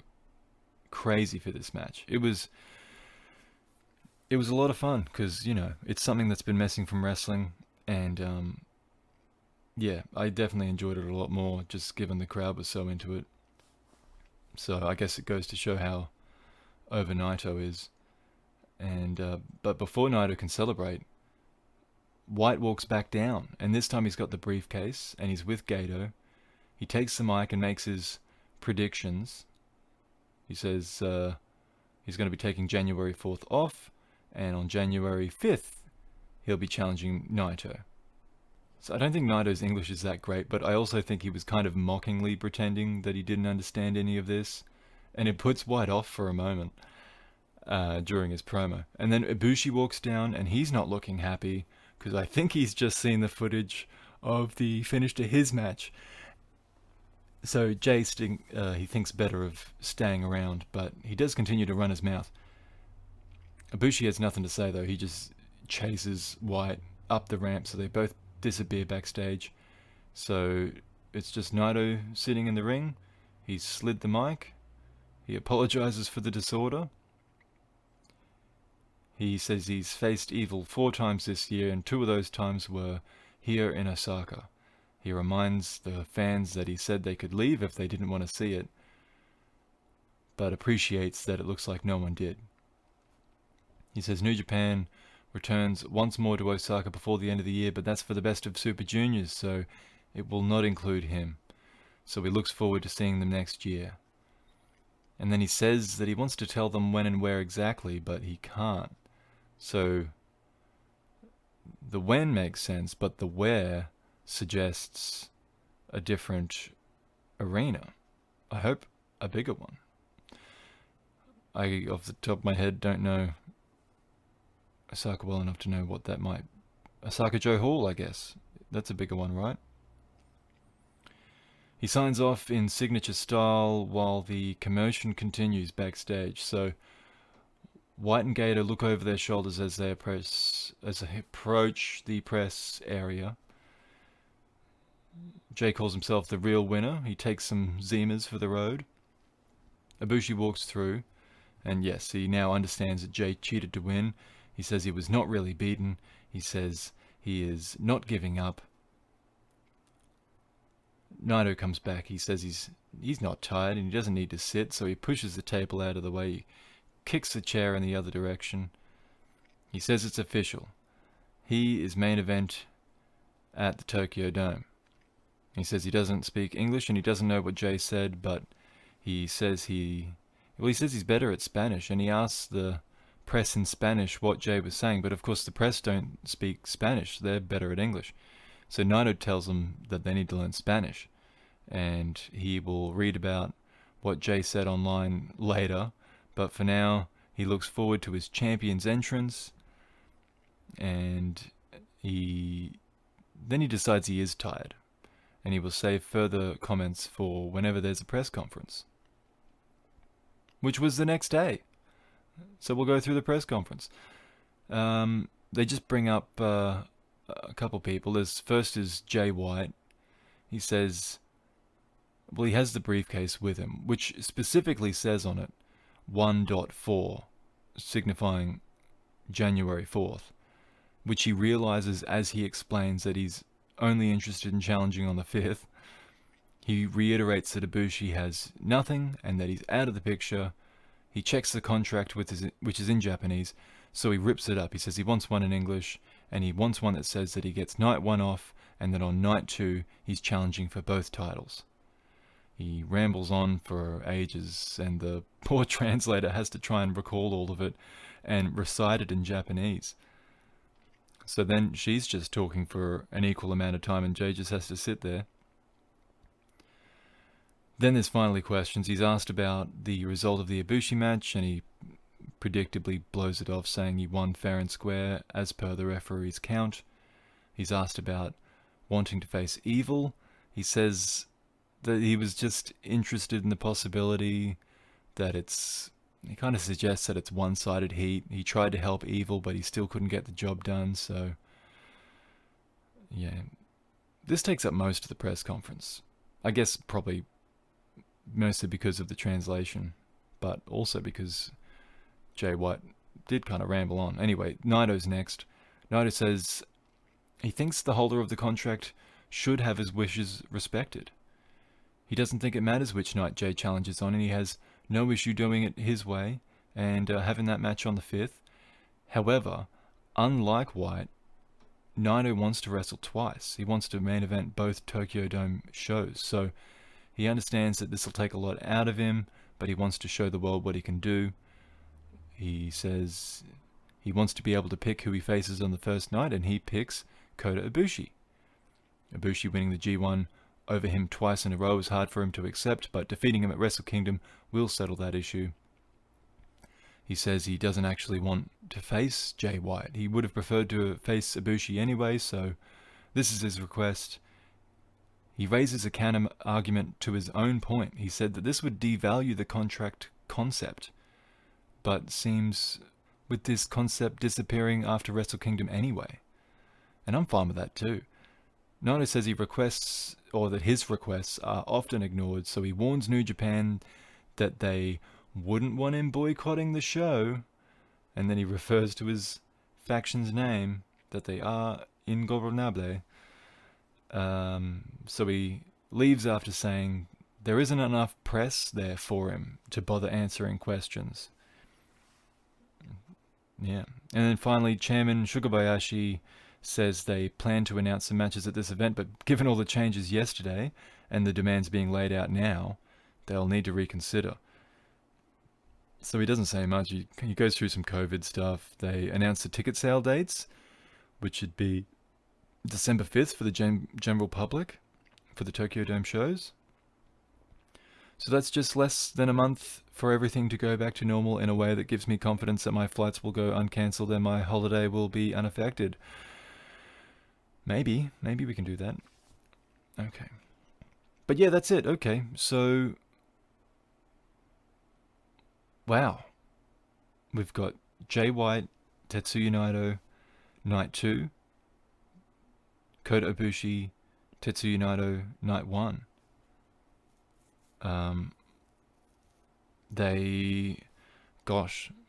crazy for this match. It was a lot of fun, because, it's something that's been missing from wrestling, and, yeah, I definitely enjoyed it a lot more, just given the crowd was so into it. So I guess it goes to show how over Naito is. And but before Naito can celebrate, White walks back down, and this time he's got the briefcase, and he's with Gato. He takes the mic and makes his predictions. He says he's going to be taking January 4th off, and on January 5th, he'll be challenging Naito. So I don't think Naito's English is that great, but I also think he was kind of mockingly pretending that he didn't understand any of this, and it puts White off for a moment during his promo. And then Ibushi walks down, and he's not looking happy, because I think he's just seen the footage of the finish to his match. So Jay he thinks better of staying around, but he does continue to run his mouth. Ibushi has nothing to say, though. He just chases White up the ramp, so they both disappear backstage. So it's just Naito sitting in the ring. He's slid the mic. He apologizes for the disorder. He says he's faced Evil 4 times this year, and 2 of those times were here in Osaka. He reminds the fans that he said they could leave if they didn't want to see it, but appreciates that it looks like no one did. He says New Japan returns once more to Osaka before the end of the year, but that's for the Best of Super Juniors, so it will not include him. So he looks forward to seeing them next year. And then he says that he wants to tell them when and where exactly, but he can't. So the when makes sense, but the where suggests a different arena. I hope a bigger one. I, off the top of my head, don't know Osaka well enough to know what that might... Osaka Joe Hall, I guess. That's a bigger one, right? He signs off in signature style while the commotion continues backstage. So White and Gator look over their shoulders as they approach the press area. Jay calls himself the real winner. He takes some Zimas for the road. Ibushi walks through, and yes, he now understands that Jay cheated to win. He says he was not really beaten. He says he is not giving up. Naito comes back. He says he's not tired and he doesn't need to sit, so he pushes the table out of the way. He kicks the chair in the other direction. He says it's official. He is main event at the Tokyo Dome. He says he doesn't speak English and he doesn't know what Jay said, but he says he's better at Spanish, and he asks the press in Spanish what Jay was saying, but of course the press don't speak Spanish, they're better at English. So Naito tells them that they need to learn Spanish, and he will read about what Jay said online later, but for now he looks forward to his champion's entrance, and then he decides he is tired, and he will save further comments for whenever there's a press conference, which was the next day. So we'll go through the press conference. They just bring up a couple people. First is Jay White. He says, well, he has the briefcase with him, which specifically says on it 1.4, signifying January 4th, which he realizes as he explains that he's only interested in challenging on the 5th. He reiterates that Ibushi has nothing and that he's out of the picture. He checks the contract, which is in Japanese, so he rips it up. He says he wants one in English, and he wants one that says that he gets night 1 off, and that on night 2 he's challenging for both titles. He rambles on for ages, and the poor translator has to try and recall all of it and recite it in Japanese. So then she's just talking for an equal amount of time, and Jay just has to sit there. Then there's finally questions. He's asked about the result of the Ibushi match, and he predictably blows it off, saying he won fair and square as per the referee's count. He's asked about wanting to face Evil. He says that he was just interested in the possibility that he kind of suggests that it's one-sided heat. He tried to help Evil, but he still couldn't get the job done, so yeah. This takes up most of the press conference. I guess probably mostly because of the translation, but also because Jay White did kind of ramble on. Anyway, Naito's next. Naito says he thinks the holder of the contract should have his wishes respected. He doesn't think it matters which night Jay challenges on, and he has no issue doing it his way and having that match on the 5th. However, unlike White, Naito wants to wrestle twice. He wants to main event both Tokyo Dome shows, so he understands that this will take a lot out of him, but he wants to show the world what he can do. He says he wants to be able to pick who he faces on the first night, and he picks Kota Ibushi. Ibushi winning the G1 over him twice in a row is hard for him to accept, but defeating him at Wrestle Kingdom will settle that issue. He says he doesn't actually want to face Jay White. He would have preferred to face Ibushi anyway, so this is his request. He raises a counter argument to his own point. He said that this would devalue the contract concept, but seems with this concept disappearing after Wrestle Kingdom anyway. And I'm fine with that too. Naito says that his requests are often ignored, so he warns New Japan that they wouldn't want him boycotting the show, and then he refers to his faction's name, that they are ingobernable. So he leaves after saying there isn't enough press there for him to bother answering questions. Yeah. And then finally, Chairman Sugabayashi says they plan to announce some matches at this event, but given all the changes yesterday and the demands being laid out now, they'll need to reconsider. So he doesn't say much. He goes through some COVID stuff. They announced the ticket sale dates, which would be December 5th for the general public for the Tokyo Dome shows. So that's just less than a month for everything to go back to normal in a way that gives me confidence that my flights will go uncancelled and my holiday will be unaffected. Maybe we can do that. Okay. But yeah, that's it. Okay, so wow. We've got Jay White, Tetsuya Naito, Night 2, Kota Ibushi, Tetsuya Naito, Night 1.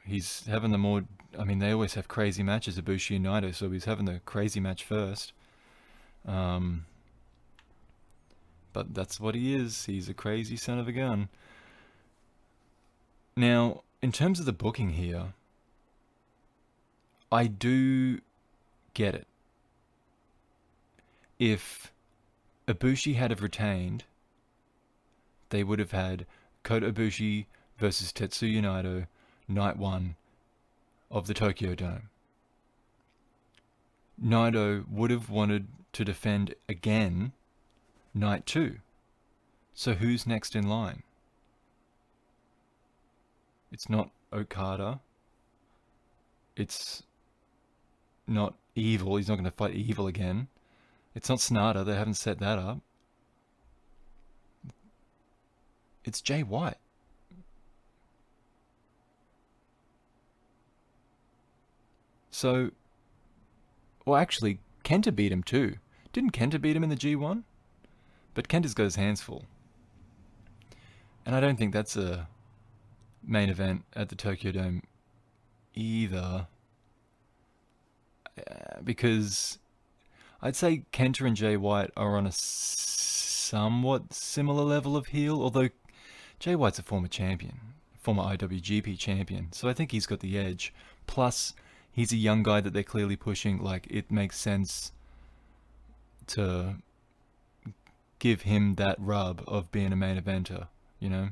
He's having the more, they always have crazy matches, Ibushi and Naito, so he's having the crazy match first. But that's what he is. He's a crazy son of a gun. Now, in terms of the booking here, I do get it. If Ibushi had have retained, they would have had Kota Ibushi versus Tetsuya Naito, night 1 of the Tokyo Dome. Naito would have wanted to defend again night 2. So who's next in line? It's not Okada. It's not Evil. He's not going to fight Evil again. It's not Sonata. They haven't set that up. It's Jay White. So, well, actually, Kenta beat him too. Didn't Kenta beat him in the G1? But Kenta's got his hands full. And I don't think that's a main event at the Tokyo Dome either. Because I'd say Kenta and Jay White are on a somewhat similar level of heel, although Jay White's a former champion, former IWGP champion, so I think he's got the edge. Plus, he's a young guy that they're clearly pushing. Like, it makes sense to give him that rub of being a main eventer, you know?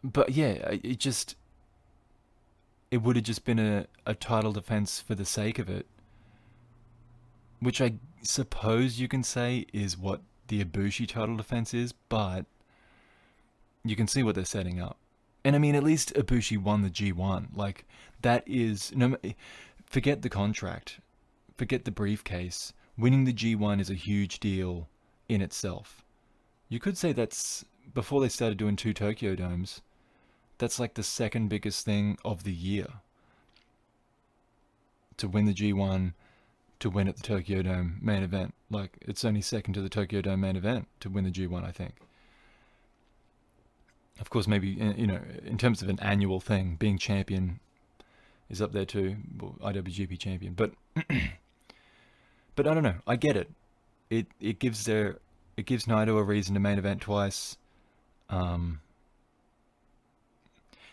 But yeah, it would have just been a title defense for the sake of it, which I suppose you can say is what the Ibushi title defense is, but you can see what they're setting up. And I mean, at least Ibushi won the G1. Like, that is... forget the contract. Forget the briefcase. Winning the G1 is a huge deal in itself. You could say that's... Before they started doing 2 Tokyo Domes, that's like the second biggest thing of the year. To win the G1, to win at the Tokyo Dome main event. Like, it's only second to the Tokyo Dome main event to win the G1, I think. Of course, maybe, you know, in terms of an annual thing, being champion is up there too, IWGP champion. But but I don't know. I get it. It gives Naito a reason to main event twice.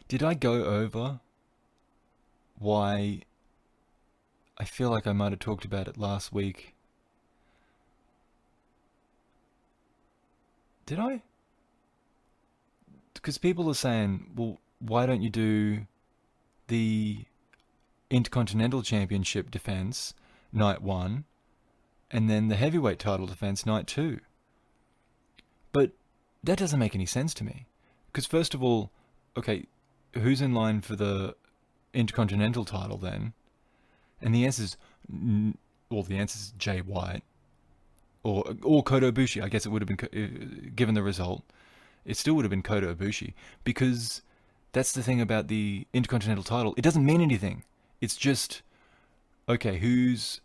Did I go over why? I feel like I might have talked about it last week. Did I? Because people are saying, well, why don't you do the Intercontinental Championship defense night 1 and then the heavyweight title defense night 2? But that doesn't make any sense to me. Because first of all, okay, who's in line for the Intercontinental title then? And the answer is, the answer is Jay White or Kota Ibushi. I guess it would have been, given the result, it still would have been Kota Ibushi, because that's the thing about the Intercontinental title. It doesn't mean anything. It's just, okay, who's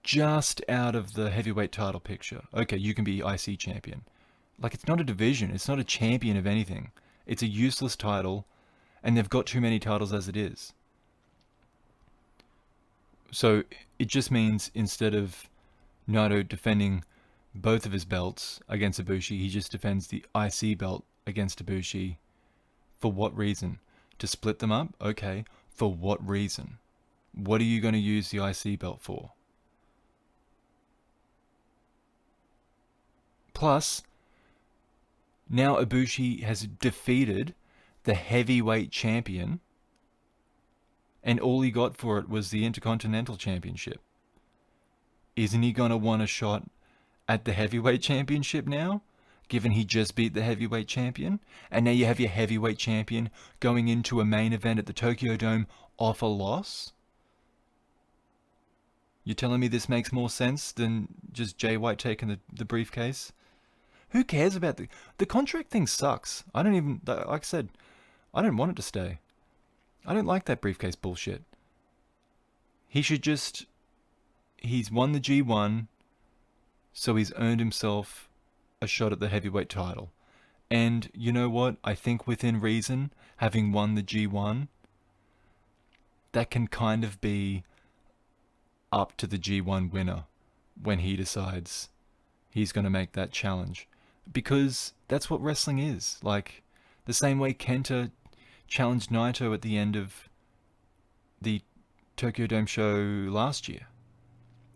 just out of the heavyweight title picture? Okay, you can be IC champion. Like, it's not a division. It's not a champion of anything. It's a useless title, and they've got too many titles as it is. So it just means instead of Naito defending both of his belts against Ibushi, he just defends the IC belt against Ibushi. For what reason? To split them up? Okay. For what reason? What are you going to use the IC belt for? Plus, now Ibushi has defeated the heavyweight champion, and all he got for it was the Intercontinental Championship. Isn't he going to want a shot at the heavyweight championship now, given he just beat the heavyweight champion? And now you have your heavyweight champion going into a main event at the Tokyo Dome off a loss? You're telling me this makes more sense than just Jay White taking the briefcase? Who cares about the contract thing? Sucks. I don't even, like I said, I don't want it to stay. I don't like that briefcase bullshit. He should just, he's won the G1, so he's earned himself a shot at the heavyweight title. And you know what? I think within reason, having won the G1, that can kind of be up to the G1 winner when he decides he's going to make that challenge. Because that's what wrestling is. Like, the same way Kenta challenged Naito at the end of the Tokyo Dome show last year.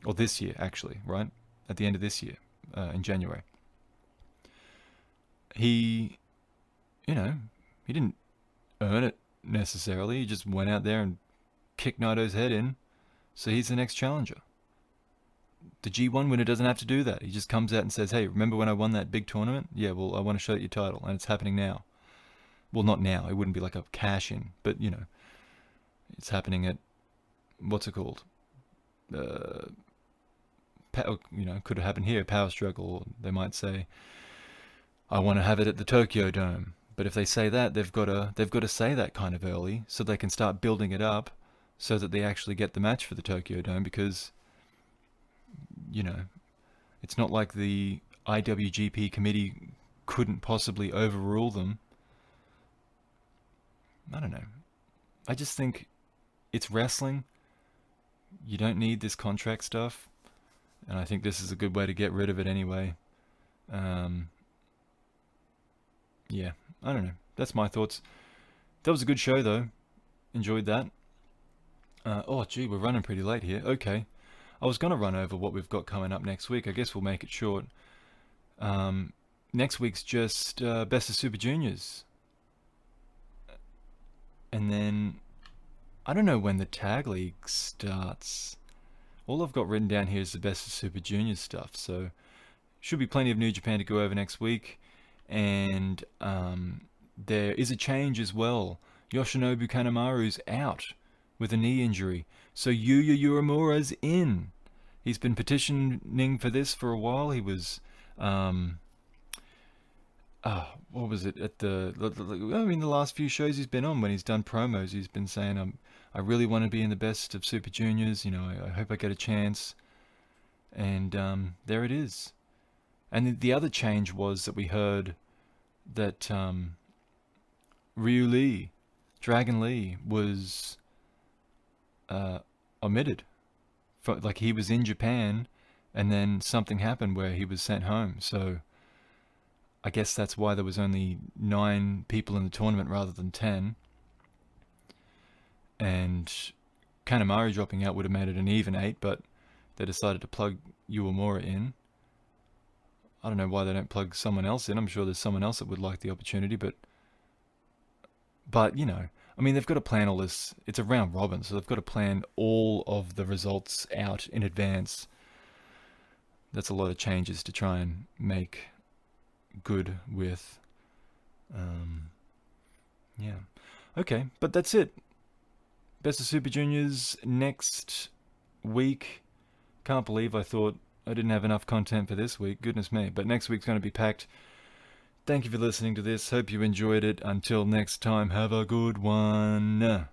Or this year, actually, right? At the end of this year, in January. He, he didn't earn it necessarily. He just went out there and kicked Naito's head in. So he's the next challenger. The G1 winner doesn't have to do that. He just comes out and says, hey, remember when I won that big tournament? Yeah, well, I want to show you your title, and it's happening now. Well, not now. It wouldn't be like a cash-in, but, it's happening at, what's it called? Could have happened here, Power Struggle. They might say, I want to have it at the Tokyo Dome. But if they say that, they've got to say that kind of early so they can start building it up so that they actually get the match for the Tokyo Dome, because it's not like the IWGP committee couldn't possibly overrule them. I don't know. I just think it's wrestling. You don't need this contract stuff. And I think this is a good way to get rid of it anyway. Yeah, I don't know. That's my thoughts. That was a good show, though. Enjoyed that. We're running pretty late here. Okay. I was going to run over what we've got coming up next week. I guess we'll make it short. Next week's just Best of Super Juniors. And then, I don't know when the Tag League starts. All I've got written down here is the Best of Super Juniors stuff. So, should be plenty of New Japan to go over next week. And there is a change as well. Yoshinobu Kanemaru's out with a knee injury. So Yuya Uemura's in. He's been petitioning for this for a while. He was, what was it? The last few shows he's been on, when he's done promos, he's been saying, I really want to be in the Best of Super Juniors. I hope I get a chance. And there it is. And the other change was that we heard that Ryu Lee, Dragon Lee, was omitted. Like, he was in Japan, and then something happened where he was sent home. So I guess that's why there was only 9 people in the tournament rather than 10. And Kanemaru dropping out would have made it an even 8, but they decided to plug Uemura in. I don't know why they don't plug someone else in. I'm sure there's someone else that would like the opportunity, but they've got to plan all this. It's a round robin, so they've got to plan all of the results out in advance. That's a lot of changes to try and make good with. Okay, but that's it. Best of Super Juniors next week. Can't believe I thought I didn't have enough content for this week. Goodness me. But next week's going to be packed. Thank you for listening to this. Hope you enjoyed it. Until next time, have a good one.